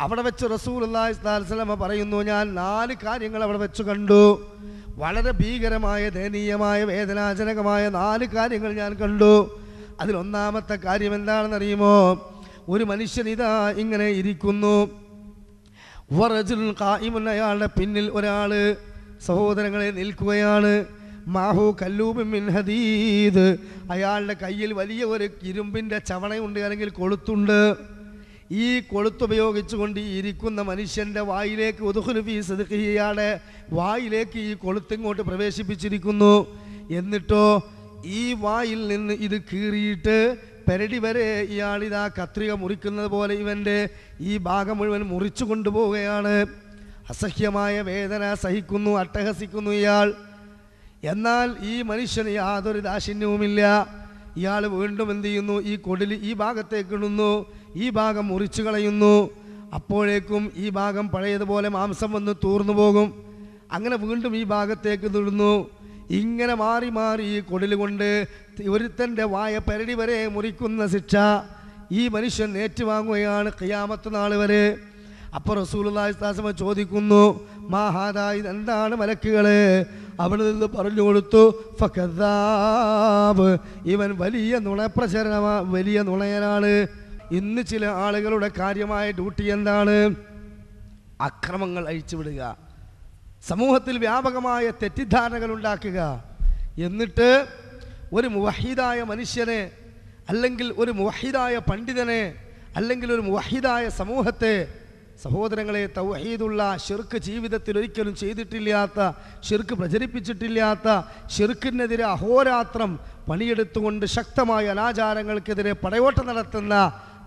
അവിടെ വെച്ച് റസൂലുള്ളാഹി സ്വല്ലല്ലാഹു അലൈഹി വസല്ലമ പറയുന്നു, ഞാൻ 4 കാര്യങ്ങൾ അവിടെ വെച്ച് കണ്ടു. വളരെ ഭീകരമായ, ദയനീയമായ, വേദനാജനകമായ 4 കാര്യങ്ങൾ ഞാൻ കണ്ടു. അതിലൊന്നാമത്തെ കാര്യം എന്താണെന്നറിയുമോ? ഒരു മനുഷ്യൻ ഇതാ ഇങ്ങനെ ഇരിക്കുന്നു. വറജുൽ ഖായിമുൻ, അയാളുടെ പിന്നിൽ ഒരാൾ, സഹോദരങ്ങളെ, നിൽക്കുകയാണ്. മാഹു കല്ലൂബിൻ മിൻ ഹദീദ്, അയാളുടെ കയ്യിൽ വലിയ ഒരു ഇരുമ്പിൻ്റെ ചവണയുണ്ട്, അല്ലെങ്കിൽ കൊളുത്തുണ്ട്. ഈ കൊളുത്തുപയോഗിച്ചുകൊണ്ട് ഈ ഇരിക്കുന്ന മനുഷ്യൻ്റെ വായിലേക്ക് ഉദ്ഖുലു ഫീ സിദ്ഖിഹി, ഇയാളുടെ വായിലേക്ക് ഈ കൊളുത്തിങ്ങോട്ട് പ്രവേശിപ്പിച്ചിരിക്കുന്നു. എന്നിട്ടോ ഈ വായിൽ നിന്ന് ഇത് കീറിയിട്ട് പെരടി വരെ ഇയാളിതാ കത്രിക മുറിക്കുന്നത് പോലെ ഇവൻ്റെ ഈ ഭാഗം മുഴുവൻ മുറിച്ചു കൊണ്ടുപോവുകയാണ്. അസഹ്യമായ വേദന സഹിക്കുന്നു, അട്ടഹസിക്കുന്നു ഇയാൾ. എന്നാൽ ഈ മനുഷ്യന് യാതൊരു ദാക്ഷിണ്യവുമില്ല. ഇയാൾ വീണ്ടും എന്ത് ചെയ്യുന്നു? ഈ കൊടിൽ ഈ ഭാഗത്തേക്ക് ഇടുന്നു, ഈ ഭാഗം മുറിച്ചു കളയുന്നു. അപ്പോഴേക്കും ഈ ഭാഗം പഴയതുപോലെ മാംസം വന്ന് തൂർന്നു പോകും. അങ്ങനെ വീണ്ടും ഈ ഭാഗത്തേക്ക് ഇടുന്നു. ഇങ്ങനെ മാറി മാറി ഈ കൊടിൽ കൊണ്ട് ഒരുത്തൻ്റെ വായ പെരടി വരെ മുറിക്കുന്ന ശിക്ഷ ഈ മനുഷ്യൻ ഏറ്റുവാങ്ങുകയാണ് ഖിയാമത്ത് നാൾ വരെ. അപ്പോൾ റസൂലുള്ളാഹി സ്വല്ലല്ലാഹു അലൈഹി വസല്ലം ചോദിക്കുന്നു, മാ ഹാദാ, ഇതെന്താണ് മലക്കുകളെ? അവിടെ നിന്ന് പറഞ്ഞു കൊടുത്തു, ഫകദ്ദാബ്, ഇവൻ വലിയ വലിയ നുണയനാണ്. ഇന്ന് ചില ആളുകളുടെ കാര്യമായ ഡ്യൂട്ടി എന്താണ്? അക്രമങ്ങൾ അഴിച്ചുവിടുക, സമൂഹത്തിൽ വ്യാപകമായ തെറ്റിദ്ധാരണകൾ ഉണ്ടാക്കുക. എന്നിട്ട് ഒരു മുവഹിദായ മനുഷ്യനെ, അല്ലെങ്കിൽ ഒരു മുവഹിദായ പണ്ഡിതനെ, അല്ലെങ്കിൽ ഒരു മുവഹിദായ സമൂഹത്തെ, സഹോദരങ്ങളെ, തൗഹീദുള്ള ശിർക്ക് ജീവിതത്തിൽ ഒരിക്കലും ചെയ്തിട്ടില്ലാത്ത, ശിർക്ക് പ്രചരിപ്പിച്ചിട്ടില്ലാത്ത, ശിർക്കിനെതിരെ അഹോരാത്രം പണിയെടുത്തുകൊണ്ട് ശക്തമായ അനാചാരങ്ങൾക്കെതിരെ പടയോട്ടം നടത്തുന്ന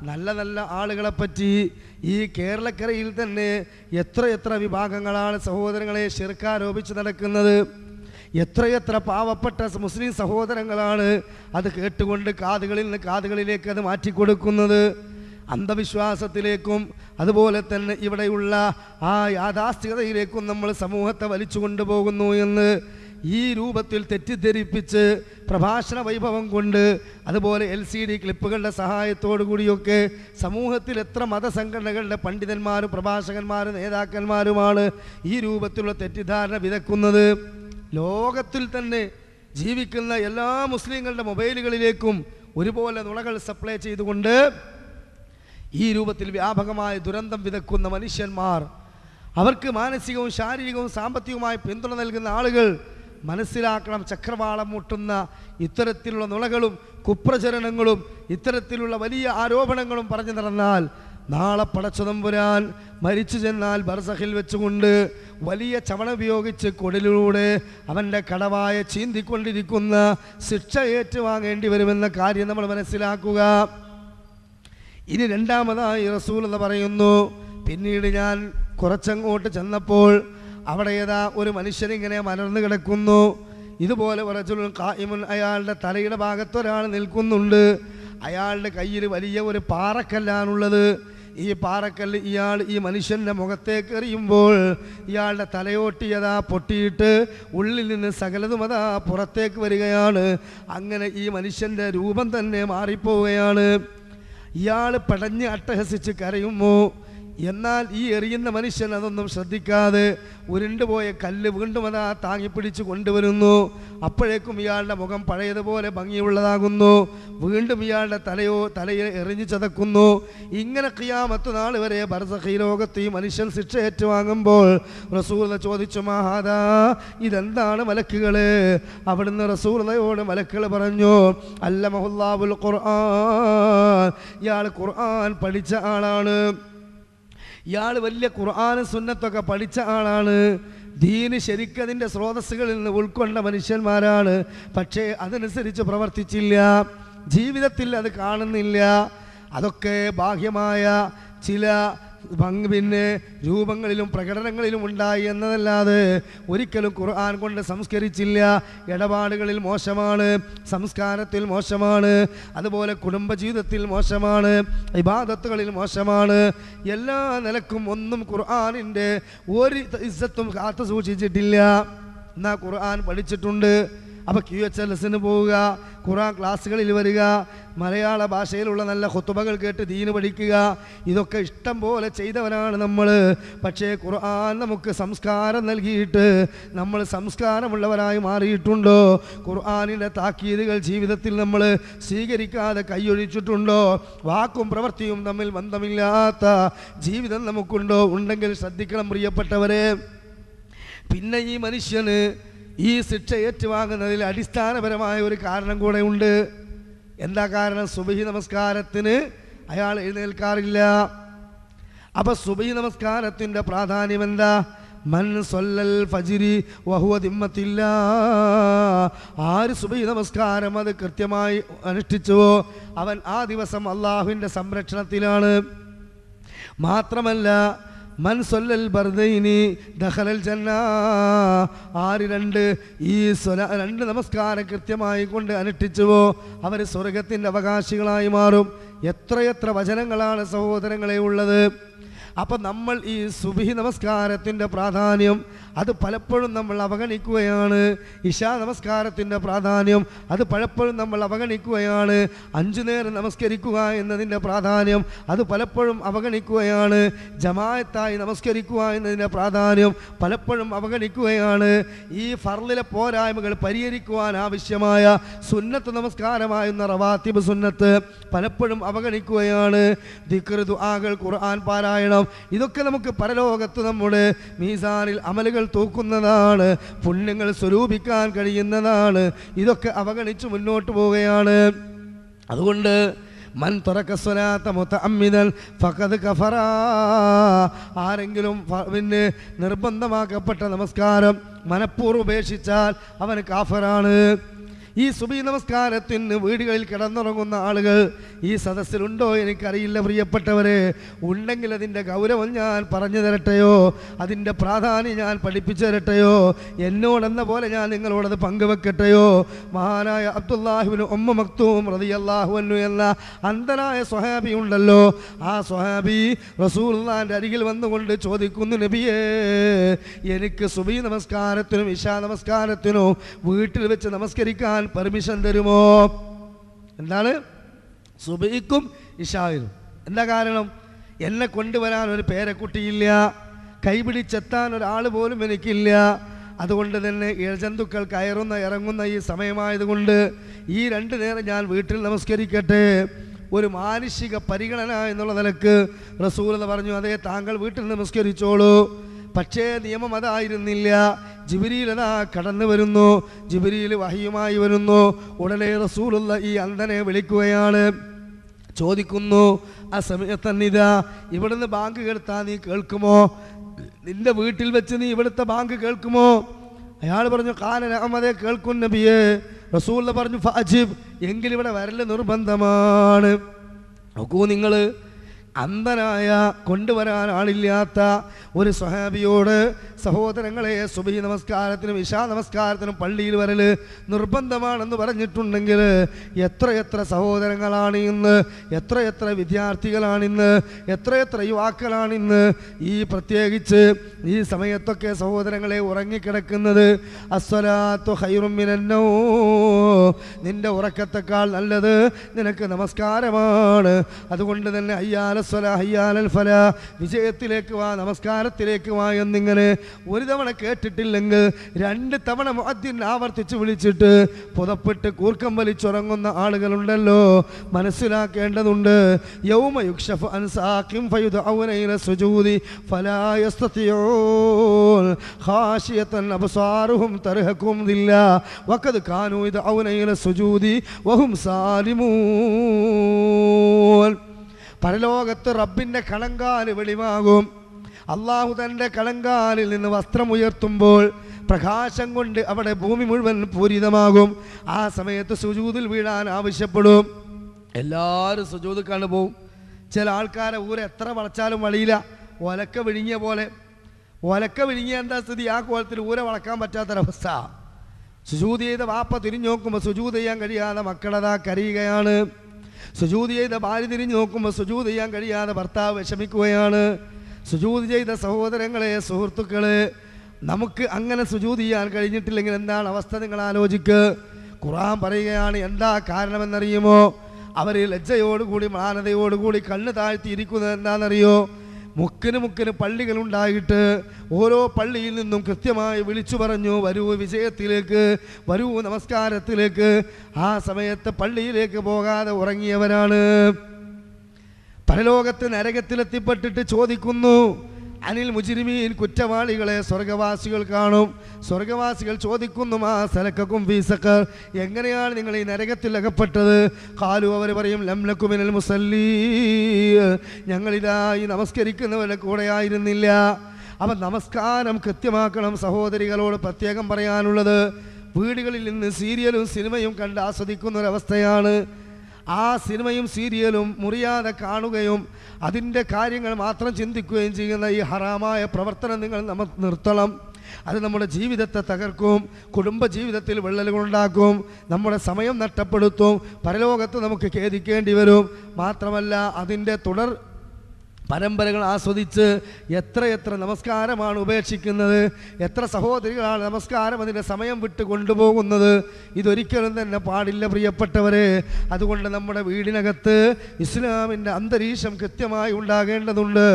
നല്ല നല്ല ആളുകളെപ്പറ്റി ഈ കേരളക്കരയിൽ തന്നെ എത്രയെത്ര വിഭാഗങ്ങളാണ് സഹോദരങ്ങളെ ശിർക്കാരോപിച്ച് നടക്കുന്നത്. എത്രയെത്ര പാവപ്പെട്ട മുസ്ലിം സഹോദരങ്ങളാണ് അത് കേട്ടുകൊണ്ട് കാതുകളിൽ നിന്ന് കാതുകളിലേക്ക് അത് മാറ്റിക്കൊടുക്കുന്നത്. അന്ധവിശ്വാസത്തിലേക്കും അതുപോലെ തന്നെ ഇവിടെയുള്ള ആ യാഥാസ്ഥികതയിലേക്കും നമ്മൾ സമൂഹത്തെ വലിച്ചു കൊണ്ടുപോകുന്നു എന്ന് ഈ രൂപത്തിൽ തെറ്റിദ്ധരിപ്പിച്ച് പ്രഭാഷണ വൈഭവം കൊണ്ട്, അതുപോലെ LCD ക്ലിപ്പുകളുടെ സഹായത്തോടു കൂടിയൊക്കെ സമൂഹത്തിൽ എത്ര മതസംഘടനകളുടെ പണ്ഡിതന്മാരും പ്രഭാഷകന്മാരും നേതാക്കന്മാരുമാണ് ഈ രൂപത്തിലുള്ള തെറ്റിദ്ധാരണ വിതക്കുന്നത്. ലോകത്തിൽ തന്നെ ജീവിക്കുന്ന എല്ലാ മുസ്ലിങ്ങളുടെ മൊബൈലുകളിലേക്കും ഒരുപോലെ നുണകൾ സപ്ലൈ ചെയ്തുകൊണ്ട് ഈ രൂപത്തിൽ വ്യാപകമായ ദുരന്തം വിതക്കുന്ന മനുഷ്യന്മാർ, അവർക്ക് മാനസികവും ശാരീരികവും സാമ്പത്തികവുമായി പിന്തുണ നൽകുന്ന ആളുകൾ മനസ്സിലാക്കണം, ചക്രവാളം മുട്ടുന്ന ഇത്തരത്തിലുള്ള നുണകളും കുപ്രചരണങ്ങളും ഇത്തരത്തിലുള്ള വലിയ ആരോപണങ്ങളും പറഞ്ഞു നടന്നാൽ നാളെ പടച്ചതമ്പുരാൻ മരിച്ചു ചെന്നാൽ ബർസഖിൽ വെച്ചുകൊണ്ട് വലിയ ചവണ ഉപയോഗിച്ച് കൊടിലൂടെ അവൻ്റെ കടവായ ചീന്തിക്കൊണ്ടിരിക്കുന്ന ശിക്ഷ ഏറ്റുവാങ്ങേണ്ടി വരുമെന്ന കാര്യം നമ്മൾ മനസ്സിലാക്കുക. ഇനി രണ്ടാമതായി റസൂൽ എന്ന് പറയുന്നു, പിന്നീട് ഞാൻ കുറച്ചങ്ങോട്ട് ചെന്നപ്പോൾ അവിടെ ഏതാ ഒരു മനുഷ്യനിങ്ങനെ മലർന്നു കിടക്കുന്നു. ഇതുപോലെ റജുലുൻ ഖായിമുൻ, അയാളുടെ തലയുടെ ഭാഗത്തൊരാൾ നിൽക്കുന്നുണ്ട്. അയാളുടെ കയ്യിൽ വലിയ ഒരു പാറക്കല്ലാണുള്ളത്. ഈ പാറക്കല്ല് ഈ മനുഷ്യൻ്റെ മുഖത്തേക്ക് എറിയുമ്പോൾ ഇയാളുടെ തലയോട്ടിയതാ പൊട്ടിയിട്ട് ഉള്ളിൽ നിന്ന് സകലതും അതാ പുറത്തേക്ക് വരികയാണ്. അങ്ങനെ ഈ മനുഷ്യൻ്റെ രൂപം തന്നെ മാറിപ്പോവുകയാണ്. ഇയാൾ പടഞ്ഞ് അട്ടഹസിച്ച് കരയുമോ? എന്നാൽ ഈ എറിയുന്ന മനുഷ്യൻ അതൊന്നും ശ്രദ്ധിക്കാതെ ഉരുണ്ടുപോയ കല്ല് വീണ്ടും അതാ താങ്ങിപ്പിടിച്ച് കൊണ്ടുവരുന്നു. അപ്പോഴേക്കും ഇയാളുടെ മുഖം പഴയതുപോലെ ഭംഗിയുള്ളതാകുന്നു. വീണ്ടും ഇയാളുടെ തലയെ എറിഞ്ഞു ചതക്കുന്നു. ഇങ്ങനെ ഖിയാമത്ത് നാൾ വരെ ബർസഖി ലോകത്ത് ഈ മനുഷ്യൻ ശിക്ഷ ഏറ്റുവാങ്ങുമ്പോൾ റസൂൽ ചോദിച്ചു, മഹാദാ, ഇതെന്താണ് മലക്കുകള്? അവിടുന്ന് റസൂലയോട് മലക്കുകൾ പറഞ്ഞു, അല്ലമഹുല്ലാഹുൽ ഖുർആൻ, ഇയാൾ ഖുർആൻ പഠിച്ച ആളാണ്. ഇയാൾ വലിയ ഖുർആനും സുന്നത്തൊക്കെ പഠിച്ച ആളാണ്. ദീന് ശരിക്കതിൻ്റെ സ്രോതസ്സുകളിൽ നിന്ന് ഉൾക്കൊണ്ട മനുഷ്യന്മാരാണ്. പക്ഷേ അതനുസരിച്ച് പ്രവർത്തിച്ചില്ല, ജീവിതത്തിൽ അത് കാണുന്നില്ല. അതൊക്കെ ബാഹ്യമായ ചില പിന്നെ രൂപങ്ങളിലും പ്രകടനങ്ങളിലും ഉണ്ടായി എന്നതല്ലാതെ ഒരിക്കലും ഖുർആൻ കൊണ്ട് സംസ്കരിച്ചില്ല. ഇടപാടുകളിൽ മോശമാണ്, സംസ്കാരത്തിൽ മോശമാണ്, അതുപോലെ കുടുംബജീവിതത്തിൽ മോശമാണ്, ഇബാദത്തുകളിൽ മോശമാണ്. എല്ലാ നിലക്കും ഒന്നും ഖുർആനിൻ്റെ ഒരു ഇസ്സത്തും കാത്തു സൂക്ഷിച്ചിട്ടില്ല. എന്നാൽ ഖുർആൻ പഠിച്ചിട്ടുണ്ട്. അപ്പോൾ QHLS പോവുക, ഖുർആൻ ക്ലാസ്സുകളിൽ വരിക, മലയാള ഭാഷയിലുള്ള നല്ല ഖുതുബകൾ കേട്ട് ദീന് പഠിക്കുക, ഇതൊക്കെ ഇഷ്ടം പോലെ ചെയ്തവരാണ് നമ്മൾ. പക്ഷേ ഖുർആൻ നമുക്ക് സംസ്കാരം നൽകിയിട്ട് നമ്മൾ സംസ്കാരമുള്ളവരായി മാറിയിട്ടുണ്ടോ? ഖുർആനിൻ്റെ താക്കീതുകൾ ജീവിതത്തിൽ നമ്മൾ സ്വീകരിക്കാതെ കൈയൊഴിച്ചിട്ടുണ്ടോ? വാക്കും പ്രവൃത്തിയും തമ്മിൽ ബന്ധമില്ലാത്ത ജീവിതം നമുക്കുണ്ടോ? ഉണ്ടെങ്കിൽ ശ്രദ്ധിക്കണം പ്രിയപ്പെട്ടവരെ. പിന്നെ ഈ മനുഷ്യന് ഈ ശിക്ഷ ഏറ്റുവാങ്ങുന്നതിൽ അടിസ്ഥാനപരമായ ഒരു കാരണം കൂടെ ഉണ്ട്. എന്താ കാരണം? സുബഹി നമസ്കാരത്തിന് അയാൾ എഴുന്നേൽക്കാറില്ല. അപ്പോൾ സുബഹി നമസ്കാരത്തിൻ്റെ പ്രാധാന്യം എന്താ? മൻ സല്ലൽ ഫജ്രി വഹുവ ദിമ്മത്തില്ലാ, ആര് സുബഹി നമസ്കാരം അത് കൃത്യമായി അനുഷ്ഠിച്ചുവോ അവൻ ആ ദിവസം അള്ളാഹുവിൻ്റെ സംരക്ഷണത്തിലാണ്. മാത്രമല്ല, മൻ സല്ലൽ ബർദൈനി ദഖലൽ ജന്ന, ആര് രണ്ട് നമസ്കാരം കൃത്യമായി കൊണ്ട് അനുഷ്ഠിച്ചുവോ അവർ സ്വർഗത്തിൻ്റെ അവകാശികളായി മാറും. എത്രയെത്ര വചനങ്ങളാണ് സഹോദരങ്ങളെ ഉള്ളത്. അപ്പം നമ്മൾ ഈ സുബഹി നമസ്കാരത്തിൻ്റെ പ്രാധാന്യം അത് പലപ്പോഴും നമ്മൾ അവഗണിക്കുകയാണ്. ഇശാ നമസ്കാരത്തിൻ്റെ പ്രാധാന്യം അത് പലപ്പോഴും നമ്മൾ അവഗണിക്കുകയാണ്. 5 നേരം നമസ്കരിക്കുക എന്നതിൻ്റെ പ്രാധാന്യം അത് പലപ്പോഴും അവഗണിക്കുകയാണ്. ജമാഅത്തായി നമസ്കരിക്കുക എന്നതിൻ്റെ പ്രാധാന്യം പലപ്പോഴും അവഗണിക്കുകയാണ്. ഈ ഫർളിലെ പോരായ്മകൾ പരിഹരിക്കുവാൻ ആവശ്യമായ സുന്നത്ത് നമസ്കാരമായിരുന്ന റവാത്തിബ് സുന്നത്ത് പലപ്പോഴും അവഗണിക്കുകയാണ്. ദിക്ർ, ദുആകൾ, ഖുർആൻ പാരായണം, ഇതൊക്കെ നമുക്ക് പരലോകത്ത് നമ്മുടെ മീസാനിൽ അമലുകൾ തൂക്കുന്നതാണ്, പുണ്യങ്ങൾ സ്വരൂപിക്കാൻ കഴിയുന്നതാണ്. ഇതൊക്കെ അവഗണിച്ച് മുന്നോട്ട് പോവുകയാണ്. അതുകൊണ്ട് മൻ തറക സ്വലാത്ത മുതഅമ്മിദൻ ഫഖദ് കഫറ, ആരെങ്കിലും പിന്നെ നിർബന്ധമാക്കപ്പെട്ട നമസ്കാരം മനഃപൂർവ്വം ഉപേക്ഷിച്ചാൽ അവൻ കാഫറാണ്. ഈ സുബഹി നമസ്കാരത്തിന് വീടുകളിൽ കിടന്നുറങ്ങുന്ന ആളുകൾ ഈ സദസ്സിലുണ്ടോ എനിക്കറിയില്ല പ്രിയപ്പെട്ടവരെ. ഉണ്ടെങ്കിൽ അതിൻ്റെ ഗൗരവം ഞാൻ പറഞ്ഞു തരട്ടെയോ, അതിൻ്റെ പ്രാധാന്യം ഞാൻ പഠിപ്പിച്ചു തരട്ടെയോ, എന്നോടെന്ന പോലെ ഞാൻ നിങ്ങളോടത് പങ്കുവെക്കട്ടെയോ? മഹാനായ അബ്ദുല്ലാഹിബ്നു ഉമ്മ മക്തൂം റളിയല്ലാഹു അൻഹു എന്ന അന്ധനായ സ്വഹാബി ഉണ്ടല്ലോ, ആ സ്വഹാബി റസൂലുള്ളാഹിന്റെ അരികിൽ വന്നുകൊണ്ട് ചോദിക്കുന്നു, നബിയേ, എനിക്ക് സുബഹി നമസ്കാരത്തിനും ഇശാ നമസ്കാരത്തിനും വീട്ടിൽ വെച്ച് നമസ്കരിക്കാൻ പെർമിഷൻ തരുമോ? എന്താണ്? സുബഹിക്കും ഇശായിനും. എന്താ കാരണം? എന്നെ കൊണ്ടുവരാൻ ഒരു പേരക്കുട്ടിയില്ല, കൈപിടിച്ചെത്താൻ ഒരാൾ പോലും എനിക്കില്ല. അതുകൊണ്ട് തന്നെ ഇഴജന്തുക്കൾ കയറുന്ന ഇറങ്ങുന്ന ഈ സമയമായതുകൊണ്ട് ഈ 2 നേരം ഞാൻ വീട്ടിൽ നമസ്കരിക്കട്ടെ. ഒരു മാനുഷിക പരിഗണന എന്നുള്ള നിലക്ക് റസൂൽ പറഞ്ഞു, അതേ, താങ്കൾ വീട്ടിൽ നമസ്കരിച്ചോളൂ. പക്ഷേ നിയമം അതായിരുന്നില്ല. ജിബ്രീൽ അതാ കടന്നു വരുന്നു, ജിബ്രീൽ വഹയുമായി വരുന്നു. ഉടനെ റസൂലുള്ള ഈ അന്ധനെ വിളിക്കുകയാണ്, ചോദിക്കുന്നു, ആ സമയത്തന്നിതാ, ഇവിടുന്ന് ബാങ്ക് കേൾത്താൽ നീ കേൾക്കുമോ? നിന്റെ വീട്ടിൽ വെച്ച് നീ ഇവിടുത്തെ ബാങ്ക് കേൾക്കുമോ? അയാൾ പറഞ്ഞു, ഖാല നഅമദേ, കേൾക്കും നബിയേ. റസൂൽ പറഞ്ഞു, ഫഅജിബ്, എങ്കിൽ ഇവിടെ വരല് നിർബന്ധമാണ്. നോക്കൂ നിങ്ങൾ, അന്ധനായ കൊണ്ടുവരാൻ ആളില്ലാത്ത ഒരു സ്വഹാബിയോട് സഹോദരങ്ങളെ സുബഹി നമസ്കാരത്തിനും ഇശാ നമസ്കാരത്തിനും പള്ളിയിൽ വരൽ നിർബന്ധമാണെന്ന് പറഞ്ഞിട്ടുണ്ടെങ്കിൽ എത്രയെത്ര സഹോദരങ്ങളാണ് ഇന്ന്, എത്രയെത്ര വിദ്യാർത്ഥികളാണിന്ന്, എത്രയെത്ര യുവാക്കളാണിന്ന് ഈ പ്രത്യേകിച്ച് ഈ സമയത്തൊക്കെ സഹോദരങ്ങളെ ഉറങ്ങിക്കിടക്കുന്നത്. അസ്സലാത്തു ഖൈറും മിനന്നൗ, നിന്റെ ഉറക്കത്തെക്കാൾ നല്ലത് നിനക്ക് നമസ്കാരമാണ്. അതുകൊണ്ട് തന്നെ ഹയ്യാലസ്സലാ ഹയ്യാലൽ ഫലാ, വിജയത്തിലേക്ക് വാ, നമസ്കാരത്തിലേക്ക് വാ എന്നിങ്ങനെ ഒരു തവണ കേട്ടിട്ടില്ലെങ്കിൽ 2 തവണ മുഅദ്ദിൻ ആവർത്തിച്ച് വിളിച്ചിട്ട് പുതപ്പിട്ട് കൂർക്കം വലിച്ചുറങ്ങുന്ന ആളുകളുണ്ടല്ലോ, മനസ്സിലാക്കേണ്ടതുണ്ട്. യൗമ യുക്ശഫു അൻ സാഖിൻ ഫയുദഊന ഇല സുജൂദി ഫലാ യസ്തതിഊൻ ഖാശിയതൻ അബ്സാറുഹും തർഹഖും ദില്ലാ വഖദ് കാനൂ യദഊന ഇല സുജൂദി വഹും സാലിമൂൻ. പരലോകത്ത് റബ്ബിൻ്റെ കണങ്കാല് വെളിവാകും. അള്ളാഹു തൻ്റെ കണങ്കാലിൽ നിന്ന് വസ്ത്രമുയർത്തുമ്പോൾ പ്രകാശം കൊണ്ട് അവിടെ ഭൂമി മുഴുവൻ പൂരിതമാകും. ആ സമയത്ത് സുജൂദിൽ വീഴാൻ ആവശ്യപ്പെടും. എല്ലാവരും സുജൂദ് കണ്ടുപോകും. ചില ആൾക്കാരെ ഊരെ എത്ര വളച്ചാലും വളിയില്ല, ഒലക്ക വിഴുങ്ങിയ പോലെ. ഒലക്ക വിഴുങ്ങിയ എന്താ സ്ഥിതി? ആ കോലത്തിൽ ഊരെ വളക്കാൻ പറ്റാത്തൊരവസ്ഥ. സുജൂദ് ചെയ്ത വാപ്പ തിരിഞ്ഞു നോക്കുമ്പോൾ സുജൂദ് ചെയ്യാൻ കഴിയാതെ മക്കളതാ കരയുകയാണ്. സുജൂദ് ചെയ്ത ഭാര്യ തിരിഞ്ഞു നോക്കുമ്പോൾ സുജൂദ് ചെയ്യാൻ കഴിയാതെ ഭർത്താവ് വിഷമിക്കുകയാണ്. സുജൂദ് ചെയ്ത സഹോദരങ്ങളെ, സുഹൃത്തുക്കളെ, നമുക്ക് അങ്ങനെ സുജൂദ് ചെയ്യാൻ കഴിഞ്ഞിട്ടില്ലെങ്കിൽ എന്താണ് അവസ്ഥ നിങ്ങൾ ആലോചിക്ക്. ഖുർആൻ പറയുകയാണ് എന്താ കാരണമെന്നറിയുമോ? അവർ ലജ്ജയോടുകൂടി മ്ലാനതയോടുകൂടി കണ്ണ് താഴ്ത്തിയിരിക്കുന്നത് എന്താണെന്നറിയോ? മുക്കിന് പള്ളികളുണ്ടായിട്ട് ഓരോ പള്ളിയിൽ നിന്നും കൃത്യമായി വിളിച്ചു പറഞ്ഞു, വരൂ വിജയത്തിലേക്ക്, വരൂ നമസ്കാരത്തിലേക്ക്. ആ സമയത്ത് പള്ളിയിലേക്ക് പോകാതെ ഉറങ്ങിയവരാണ്. പരലോകത്ത് നരകത്തിലെത്തിപ്പെട്ടിട്ട് ചോദിക്കുന്നു, അനിൽ മുജ്രിമീൻ, കുറ്റവാളികളെ സ്വർഗവാസികൾ കാണും. സ്വർഗവാസികൾ ചോദിക്കുന്നു, മാ സലക്കക്കും ഫീ സഖർ, എങ്ങനെയാണ് നിങ്ങൾ ഈ നരകത്തിൽ അകപ്പെട്ടത്? ഖാലു, അവർ പറയും, ലം നകു മിനൽ മുസല്ലീൻ, ഞങ്ങളിതാ ഈ നമസ്കരിക്കുന്നവരുടെ കൂടെ ആയിരുന്നില്ല. അപ്പം നമസ്കാരം കൃത്യമാക്കണം. സഹോദരികളോട് പ്രത്യേകം പറയാനുള്ളത്, വീടുകളിൽ നിന്ന് സീരിയലും സിനിമയും കണ്ട് ആസ്വദിക്കുന്നൊരവസ്ഥയാണ്. ആ സിനിമയും സീരിയലും മുറിയാതെ കാണുകയും അതിൻ്റെ കാര്യങ്ങൾ മാത്രം ചിന്തിക്കുകയും ചെയ്യുന്ന ഈ ഹറാമായ പ്രവർത്തനം നിങ്ങൾ നിർത്തണം. അത് നമ്മുടെ ജീവിതത്തെ തകർക്കും, കുടുംബജീവിതത്തിൽ വിള്ളലുകളുണ്ടാക്കും, നമ്മുടെ സമയം നഷ്ടപ്പെടുത്തും, പരലോകത്ത് നമുക്ക് ഖേദിക്കേണ്ടി വരും. മാത്രമല്ല അതിൻ്റെ തുടർ പരമ്പരകൾ ആസ്വദിച്ച് എത്ര നമസ്കാരമാണ് ഉപേക്ഷിക്കുന്നത്, എത്ര സഹോദരികളാണ് നമസ്കാരം അതിൻ്റെ സമയം വിട്ട് കൊണ്ടുപോകുന്നത്. ഇതൊരിക്കലും തന്നെ പാടില്ല പ്രിയപ്പെട്ടവരെ. അതുകൊണ്ട് നമ്മുടെ വീടിനകത്ത് ഇസ്ലാമിൻ്റെ അന്തരീക്ഷം കൃത്യമായി ഉണ്ടാകേണ്ടതുണ്ട്.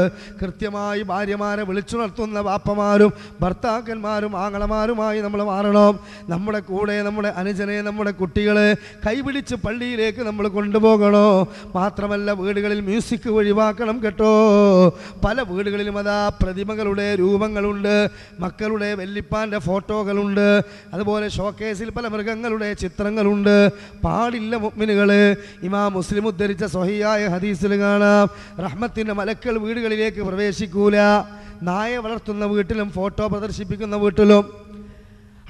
കൃത്യമായി ഭാര്യമാരെ വിളിച്ചുണർത്തുന്ന വാപ്പമാരും ഭർത്താക്കന്മാരും ആങ്ങളമാരുമായി നമ്മൾ മാറണം. നമ്മുടെ കൂടെ നമ്മുടെ അനുജനെ, നമ്മുടെ കുട്ടികളെ കൈപിടിച്ച് പള്ളിയിലേക്ക് നമ്മൾ കൊണ്ടുപോകണോ. മാത്രമല്ല വീടുകളിൽ മ്യൂസിക് ഒഴിവാക്കണം കേട്ടോ. പല വീടുകളിലും അതാ പ്രതിമകളുടെ രൂപങ്ങളുണ്ട്, മക്കളുടെ വെല്ലിപ്പാൻ്റെ ഫോട്ടോകളുണ്ട്, അതുപോലെ ഷോക്കേസിൽ പല മൃഗങ്ങളുടെ ചിത്രങ്ങളുണ്ട്. പാടില്ല മുഅ്മിനുകളെ. ഇമാം മുസ്ലിം ഉദ്ധരിച്ച സ്വഹീഹായ ഹദീസിൽ കാണാം, റഹ്മത്തിൻ്റെ മലക്കൾ വീടുകളിലേക്ക് പ്രവേശിക്കൂല. നായ വളർത്തുന്ന വീട്ടിലും ഫോട്ടോ പ്രദർശിപ്പിക്കുന്ന വീട്ടിലും.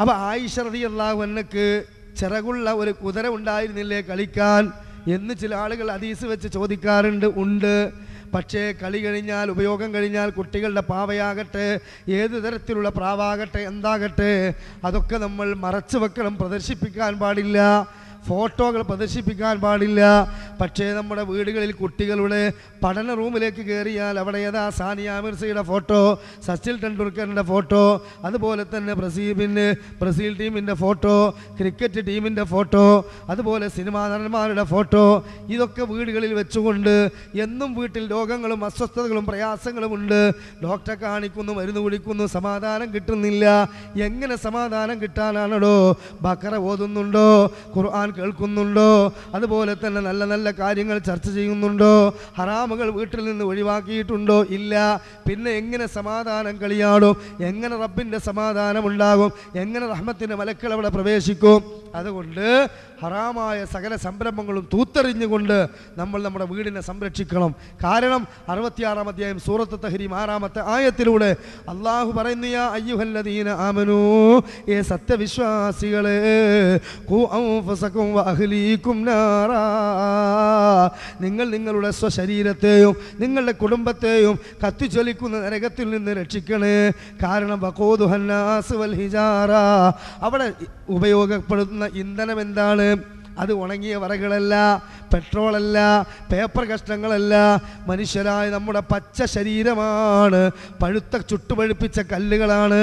അപ്പോൾ ആയിഷ റളിയല്ലാഹു അൻഹയ്ക്ക് ചിറകുള്ള ഒരു കുതിര ഉണ്ടായിരുന്നില്ലേ കളിക്കാൻ എന്ന് ചില ആളുകൾ ഹദീസ് വെച്ച് ചോദിക്കാറുണ്ട്. ഉണ്ട്. പക്ഷേ കളി കഴിഞ്ഞാൽ, ഉപയോഗം കഴിഞ്ഞാൽ കുട്ടികളുടെ പാവയാകട്ടെ, ഏത് തരത്തിലുള്ള പ്രാവാകട്ടെ, എന്താകട്ടെ, അതൊക്കെ നമ്മൾ മറച്ചു വെക്കണം. പ്രദർശിപ്പിക്കാൻ പാടില്ല. ഫോട്ടോകൾ പ്രദർശിപ്പിക്കാൻ പാടില്ല. പക്ഷേ നമ്മുടെ വീടുകളിൽ കുട്ടികളുടെ പഠന റൂമിലേക്ക് കയറിയാൽ അവിടെ ഏതാ സാനിയ മിർസയുടെ ഫോട്ടോ, സച്ചിൻ ടെണ്ടുൽക്കറിൻ്റെ ഫോട്ടോ, അതുപോലെ തന്നെ ബ്രസീൽ ടീമിൻ്റെ ഫോട്ടോ, ക്രിക്കറ്റ് ടീമിൻ്റെ ഫോട്ടോ, അതുപോലെ സിനിമാ നടന്മാരുടെ ഫോട്ടോ, ഇതൊക്കെ വീടുകളിൽ വെച്ചുകൊണ്ട് എന്നും വീട്ടിൽ രോഗങ്ങളും അസ്വസ്ഥതകളും പ്രയാസങ്ങളും ഉണ്ട്. ഡോക്ടറെ കാണിക്കുന്നു, മരുന്ന് കുടിക്കുന്നു, സമാധാനം കിട്ടുന്നില്ല. എങ്ങനെ സമാധാനം കിട്ടാനാണോ? ബഖറ ഓതുന്നുണ്ടോ? ഖുർആൻ കേൾക്കുന്നുണ്ടോ? അതുപോലെ തന്നെ നല്ല നല്ല കാര്യങ്ങൾ ചർച്ച ചെയ്യുന്നുണ്ടോ? ഹറാമുകൾ വീട്ടിൽ നിന്ന് ഒഴിവാക്കിയിട്ടുണ്ടോ? ഇല്ല. പിന്നെ എങ്ങനെ സമാധാനം കളിയാടും? എങ്ങനെ റബ്ബിൻ്റെ സമാധാനം ഉണ്ടാകും? എങ്ങനെ റഹ്മത്തിൻ്റെ മലക്കൾ അവിടെ പ്രവേശിക്കും? അതുകൊണ്ട് ഹറാമായ സകല സംരംഭങ്ങളും തൂത്തെറിഞ്ഞുകൊണ്ട് നമ്മൾ നമ്മുടെ വീടിനെ സംരക്ഷിക്കണം. കാരണം 66-ാം അധ്യായം സൂറത്ത് തഹ്രീം 6-ാമത്തെ ആയത്തിലൂടെ അള്ളാഹു പറയുന്നു, യാ അയ്യുഹല്ലദീന ആമനൂ, ഏ സത്യവിശ്വാസികളെ, ഖൂ അൻഫുസകും വഅഹ്ലീകും നാറാ, നിങ്ങൾ നിങ്ങളുടെ സ്വശരീരത്തെയും നിങ്ങളുടെ കുടുംബത്തെയും കത്തിച്ചൊലിക്കുന്ന നരകത്തിൽ നിന്ന് രക്ഷിക്കണേ. കാരണം വഖൂദുഹന്നാസ് വൽ ഹിജാറ, അവിടെ ഉപയോഗപ്പെടുത്തുന്ന ഇന്ധനം എന്താണ്? അത് ഉണങ്ങിയ വറകളല്ല, പെട്രോളല്ല, പേപ്പർ കഷ്ണങ്ങളല്ല, മനുഷ്യരായ നമ്മുടെ പച്ച ശരീരമാണ്, പഴുത്ത ചുട്ടുപഴുപ്പിച്ച കല്ലുകളാണ്.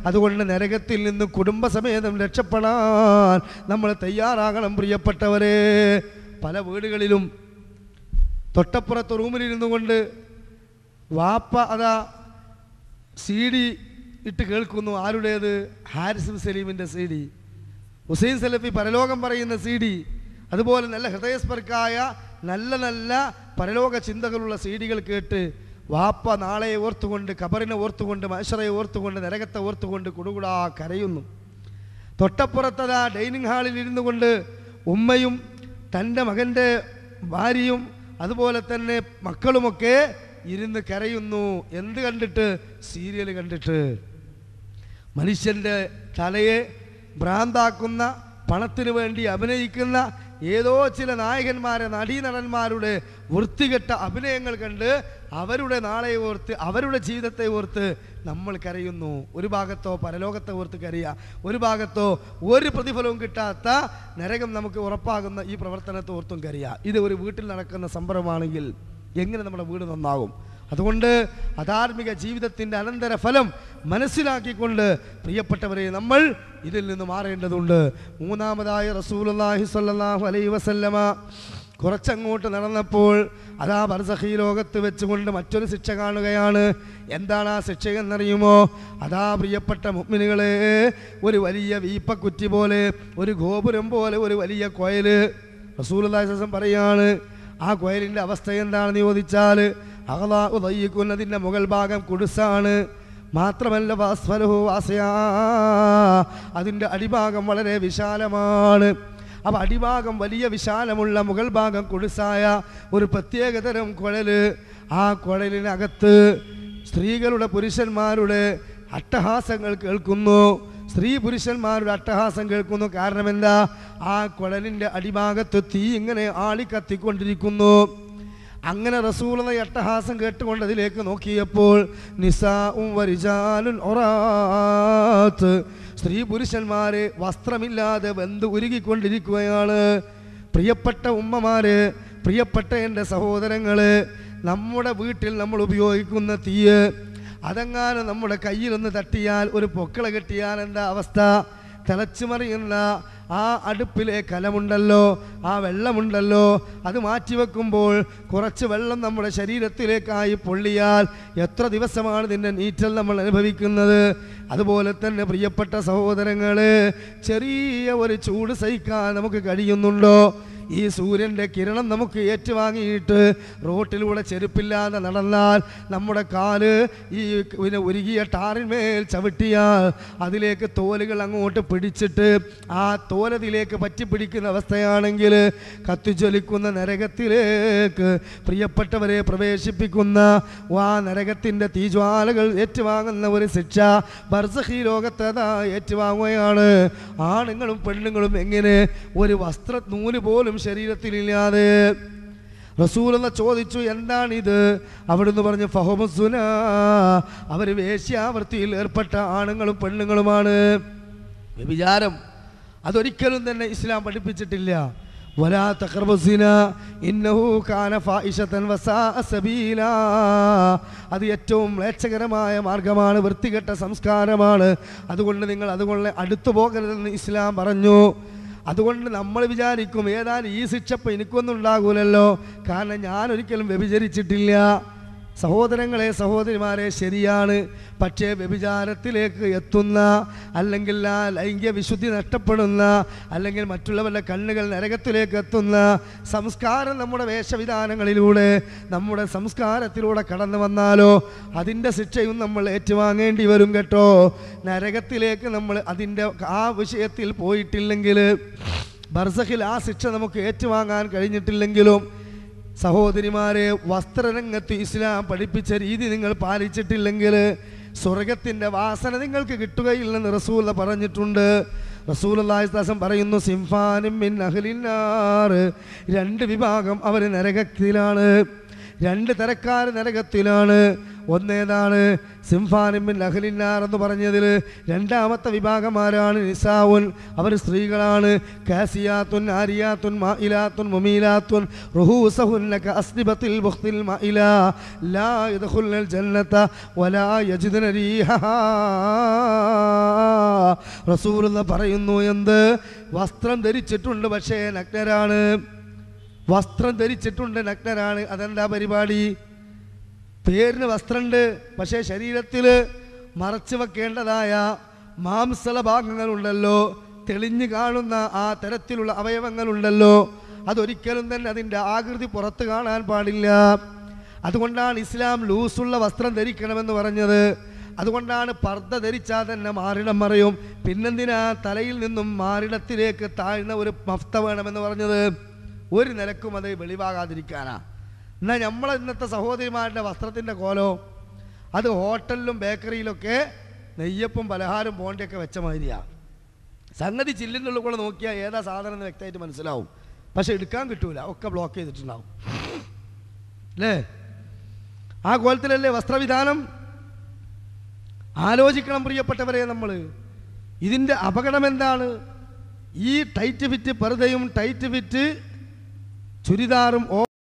അതുകൊണ്ട് നരകത്തിൽ നിന്ന് കുടുംബസമേതം രക്ഷപ്പെടാൻ നമ്മൾ തയ്യാറാകണം പ്രിയപ്പെട്ടവരെ. പല വീടുകളിലും തൊട്ടപ്പുറത്ത് റൂമിലിരുന്നു കൊണ്ട് വാപ്പ അതാ CD ഇട്ട് കേൾക്കുന്നു. ആരുടേത്? ഹാരിസ് സലീമിൻ്റെ CD, ഹുസൈൻ സലഫി പരലോകം പറയുന്ന CD, അതുപോലെ നല്ല ഹൃദയസ്പർക്കായ നല്ല നല്ല പരലോക ചിന്തകളുള്ള CD കേട്ട് വാപ്പ നാളെ ഓർത്തുകൊണ്ട്, ഖബറിനെ ഓർത്തുകൊണ്ട്, മഹ്ശറയെ ഓർത്തുകൊണ്ട്, നരകത്തെ ഓർത്തുകൊണ്ട് കുടുകുടാ കരയുന്നു. തൊട്ടപ്പുറത്തതാ ഡൈനിങ് ഹാളിൽ ഇരുന്നു കൊണ്ട് ഉമ്മയും തൻ്റെ മകൻ്റെ ഭാര്യയും അതുപോലെ തന്നെ മക്കളുമൊക്കെ ഇരുന്ന് കരയുന്നു. എന്ത് കണ്ടിട്ട്? സീരിയൽ കണ്ടിട്ട്. മനുഷ്യൻ്റെ തലയെ ഭ്രാന്താക്കുന്ന, പണത്തിന് വേണ്ടി അഭിനയിക്കുന്ന ഏതോ ചില നായകന്മാരെ, നടീനടന്മാരുടെ വൃത്തികെട്ട അഭിനയങ്ങൾ കണ്ട് അവരുടെ നാളെ ഓർത്ത്, അവരുടെ ജീവിതത്തെ ഓർത്ത് നമ്മൾ കരയുന്നു. ഒരു ഭാഗത്തോ പരലോകത്തെ ഓർത്ത് കരയുക, ഒരു ഭാഗത്തോ ഒരു പ്രതിഫലവും കിട്ടാത്ത നരകം നമുക്ക് ഉറപ്പാകുന്ന ഈ പ്രവർത്തനത്തെ ഓർത്തും കരയുക. ഇത് ഒരു വീട്ടിൽ നടക്കുന്ന സംഭവമാണെങ്കിൽ എങ്ങനെ നമ്മുടെ വീട് നന്നാകും? അതുകൊണ്ട് അധാർമിക ജീവിതത്തിൻ്റെ അനന്തരഫലം മനസ്സിലാക്കിക്കൊണ്ട് പ്രിയപ്പെട്ടവരെ നമ്മൾ ഇതിൽ നിന്ന് മാറേണ്ടതുണ്ട്. മൂന്നാമതായി റസൂലുള്ളാഹി സ്വല്ലല്ലാഹു അലൈഹി വസല്ലമ കുറച്ചങ്ങോട്ട് നടന്നപ്പോൾ അതാ ബർസഖി ലോകത്ത് വെച്ചുകൊണ്ട് മറ്റൊരു ശിക്ഷ കാണുകയാണ്. എന്താണ് ആ ശിക്ഷ എന്നറിയുമോ? അതാ പ്രിയപ്പെട്ട മുഅ്മിനുകളെ, ഒരു വലിയ വീപ്പക്കുറ്റി പോലെ, ഒരു ഗോപുരം പോലെ ഒരു വലിയ കൊയല്. റസൂലുള്ളാഹി സ്വല്ലല്ലാഹു അലൈഹി വസല്ലം പറയാണ്, ആ കൊയലിൻ്റെ അവസ്ഥ എന്താണെന്ന് ചോദിച്ചാൽ, അഹ്ലാഉദയ്യിക്കുന്നതിൻ്റെ മുകൾ ഭാഗം കുടുസാണ്, മാത്രമല്ല വാസ്ഫലഹു വാസിയാ, അതിൻ്റെ അടിഭാഗം വളരെ വിശാലമാണ്. അപ്പോൾ അടിഭാഗം വലിയ വിശാലമുള്ള, മുകൾ ഭാഗം കുടുസായ ഒരു പ്രത്യേകതരം കുഴല്. ആ കുഴലിനകത്ത് സ്ത്രീകളുടെ പുരുഷന്മാരുടെ അട്ടഹാസങ്ങൾ കേൾക്കുന്നു. സ്ത്രീ പുരുഷന്മാരുടെ അട്ടഹാസം കേൾക്കുന്നു. കാരണം എന്താ? ആ കുഴലിൻ്റെ അടിഭാഗത്ത് തീ ഇങ്ങനെ ആളിക്കത്തിക്കൊണ്ടിരിക്കുന്നു. അങ്ങനെ റസൂലുള്ളാഹി അട്ടഹാസം കേട്ടുകൊണ്ട് അതിലേക്ക് നോക്കിയപ്പോൾ നിസാഉം വരിജാലുൻ ഉറാത്ത്, സ്ത്രീ പുരുഷന്മാരെ വസ്ത്രമില്ലാതെ വെന്ത് ഉരുകിക്കൊണ്ടിരിക്കുകയാണ്. പ്രിയപ്പെട്ട ഉമ്മമാര്, പ്രിയപ്പെട്ട എൻ്റെ സഹോദരങ്ങള്, നമ്മുടെ വീട്ടിൽ നമ്മൾ ഉപയോഗിക്കുന്ന തീയ് അതെങ്ങാനും നമ്മുടെ കയ്യിലൊന്ന് തട്ടിയാൽ, ഒരു പൊക്കിള കെട്ടിയാൽ എന്താ അവസ്ഥ? തിളച്ചു മറിയുന്ന ആ അടുപ്പിലെ കലമുണ്ടല്ലോ, ആ വെള്ളമുണ്ടല്ലോ, അത് മാറ്റിവെക്കുമ്പോൾ കുറച്ച് വെള്ളം നമ്മുടെ ശരീരത്തിലേക്കായി പൊള്ളിയാൽ എത്ര ദിവസമാണ് ഇതിൻ്റെ നീറ്റൽ നമ്മൾ അനുഭവിക്കുന്നത്? അതുപോലെ തന്നെ പ്രിയപ്പെട്ട സഹോദരങ്ങളെ, ചെറിയ ഒരു ചൂട് സഹിക്കാൻ നമുക്ക് കഴിയുന്നുണ്ടോ? ഈ സൂര്യൻ്റെ കിരണം നമുക്ക് ഏറ്റുവാങ്ങിയിട്ട് റോട്ടിലൂടെ ചെരുപ്പില്ലാതെ നടന്നാൽ നമ്മുടെ കാല് ഈ ഉരുകിയ ടാറിന്മേൽ ചവിട്ടിയാൽ അതിലേക്ക് തോലുകൾ അങ്ങോട്ട് പിടിച്ചിട്ട് ആ തോലതിലേക്ക് പറ്റിപ്പിടിക്കുന്ന അവസ്ഥയാണെങ്കിൽ കത്തിജ്വലിക്കുന്ന നരകത്തിലേക്ക് പ്രിയപ്പെട്ടവരെ പ്രവേശിപ്പിക്കുന്ന ആ നരകത്തിൻ്റെ തീജ്വാലകൾ ഏറ്റുവാങ്ങുന്ന ഒരു ശിക്ഷ ബർസഖി ലോകത്തതാ ഏറ്റുവാങ്ങുകയാണ്. ആണുങ്ങളും പെണ്ണുങ്ങളും എങ്ങനെ ഒരു വസ്ത്രനൂല് പോലും ശരീരത്തിലില്ലാതെ. റസൂലുള്ളാഹി ചോദിച്ചു, എന്താണിത്? അവിടുന്ന് പറഞ്ഞു, ഫഹുമുസ്സുന, അവർ വേശ്യാവൃത്തിയിൽ ഏർപ്പെട്ട ആണുങ്ങളും പെണ്ണുങ്ങളുമാണ്. വ്യഭിചാരം അതൊരിക്കലും തന്നെ ഇസ്ലാം പഠിപ്പിച്ചിട്ടില്ല. വലാ തഖറബുസിന ഇന്നഹു കാന ഫായിശതൻ വസാഅ സബീലാ, അത് ഏറ്റവും മ്ലേച്ഛകരമായ മാർഗമാണ്, വൃത്തികെട്ട സംസ്കാരമാണ്. അതുകൊണ്ട് നിങ്ങൾ അതുകൊണ്ട് അടുത്തു പോകരുതെന്ന് ഇസ്ലാം പറഞ്ഞു. അതുകൊണ്ട് നമ്മൾ വിചാരിക്കും, ഏതായാലും ഈ ശിക്ഷ ഇപ്പം എനിക്കൊന്നും ഉണ്ടാകൂലല്ലോ, കാരണം ഞാൻ ഒരിക്കലും വ്യഭിചരിച്ചിട്ടില്ല. സഹോദരങ്ങളെ, സഹോദരിമാരെ, ശരിയാണ്. പക്ഷേ വ്യഭിചാരത്തിലേക്ക് എത്തുന്ന, അല്ലെങ്കിൽ ആ ലൈംഗിക വിശുദ്ധി നഷ്ടപ്പെടുന്ന, അല്ലെങ്കിൽ മറ്റുള്ളവരുടെ കണ്ണുകൾ നരകത്തിലേക്ക് എത്തുന്ന സംസ്കാരം നമ്മുടെ വേഷവിധാനങ്ങളിലൂടെ, നമ്മുടെ സംസ്കാരത്തിലൂടെ കടന്നു വന്നാലോ അതിൻ്റെ ശിക്ഷയും നമ്മൾ ഏറ്റുവാങ്ങേണ്ടി വരും കേട്ടോ. നരകത്തിലേക്ക് നമ്മൾ അതിൻ്റെ ആ വിഷയത്തിൽ പോയിട്ടില്ലെങ്കിൽ ബർസഖിൽ ആ ശിക്ഷ നമുക്ക് ഏറ്റുവാങ്ങാൻ കഴിഞ്ഞിട്ടില്ലെങ്കിലും സഹോദരിമാരെ, വസ്ത്രരംഗത്ത് ഇസ്ലാം പഠിപ്പിച്ച രീതി നിങ്ങൾ പാലിച്ചിട്ടില്ലെങ്കിൽ സ്വർഗത്തിൻ്റെ വാസന നിങ്ങൾക്ക് കിട്ടുകയില്ലെന്ന് റസൂൽ പറഞ്ഞിട്ടുണ്ട്. റസൂലുള്ളാഹി സ്വല്ലല്ലാഹു അലൈഹി വസല്ലം പറയുന്നു, സിംഫാനും മിൻ അഹ്ലിന്നാർ, 2 വിഭാഗം അവർ നരകത്തിലാണ്, 2 തരക്കാർ നരകത്തിലാണ്. ഒന്നേതാണ് സിംഫാനും മിൻ അഹ്ലിന്നാർ എന്ന് പറഞ്ഞതിൽ രണ്ടാമത്തെ വിഭാഗമാരാണ് നിസാഉൻ, അവർ സ്ത്രീകളാണ്. കാസിയാത്തുൻ ആരിയാത്തുൻ മായിലാത്തുൻ മുമീലാത്തുൻ റുഹൂസഹുന്ന കഅസ്നിബത്തിൽ ബുഖ്തിൽ മായില ലാ യദ്ഖുൽനൽ ജന്നത വലാ യജിദന റീഹഹാ. റസൂലുള്ളാഹി പറയുന്നു, എന്ത്? വസ്ത്രം ധരിച്ചിട്ടുണ്ട് പക്ഷേ നഗ്നരാണ്. വസ്ത്രം ധരിച്ചിട്ടുണ്ട് നഗ്നരാണ്. അതെന്താ പരിപാടി? പേരിന് വസ്ത്രമുണ്ട്, പക്ഷേ ശരീരത്തിൽ മറച്ചു വെക്കേണ്ടതായ മാംസള ഭാഗങ്ങളുണ്ടല്ലോ, തെളിഞ്ഞു കാണുന്ന ആ തരത്തിലുള്ള അവയവങ്ങളുണ്ടല്ലോ, അതൊരിക്കലും തന്നെ അതിൻ്റെ ആകൃതി പുറത്ത് കാണാൻ പാടില്ല. അതുകൊണ്ടാണ് ഇസ്ലാം ലൂസുള്ള വസ്ത്രം ധരിക്കണമെന്ന് പറഞ്ഞത്. അതുകൊണ്ടാണ് പർദ്ദ ധരിച്ചാൽ തന്നെ മാറിടം മറയും. പിന്നെന്തിനാ തലയിൽ നിന്നും മാറിടത്തിലേക്ക് താഴ്ന്ന ഒരു മഫ്ത വേണമെന്ന് പറഞ്ഞത്? ഒരു നിലക്കും അത് വെളിവാകാതിരിക്കാനാ. എന്നാൽ നമ്മളെ ഇന്നത്തെ സഹോദരിമാരുടെ വസ്ത്രത്തിൻ്റെ കോലോ, അത് ഹോട്ടലിലും ബേക്കറിയിലൊക്കെ നെയ്യപ്പും പലഹാരം ബോണ്ടിയൊക്കെ വെച്ച മാതിരിയാണ്. സംഗതി ചില്ലിൻ്റെ ഉള്ളിൽ കൂടെ നോക്കിയാൽ ഏതാ സാധനം എന്ന് വ്യക്തമായിട്ട് മനസ്സിലാവും, പക്ഷെ എടുക്കാൻ കിട്ടൂല, ഒക്കെ ബ്ലോക്ക് ചെയ്തിട്ടുണ്ടാവും അല്ലേ? ആ കോലത്തിലല്ലേ വസ്ത്രവിധാനം? ആലോചിക്കണം പ്രിയപ്പെട്ടവരെ. നമ്മൾ ഇതിൻ്റെ അപകടം എന്താണ്? ഈ ടൈറ്റ് ഫിറ്റ് പർദ്ദയും ടൈറ്റ് ഫിറ്റ് ചുരിദാറും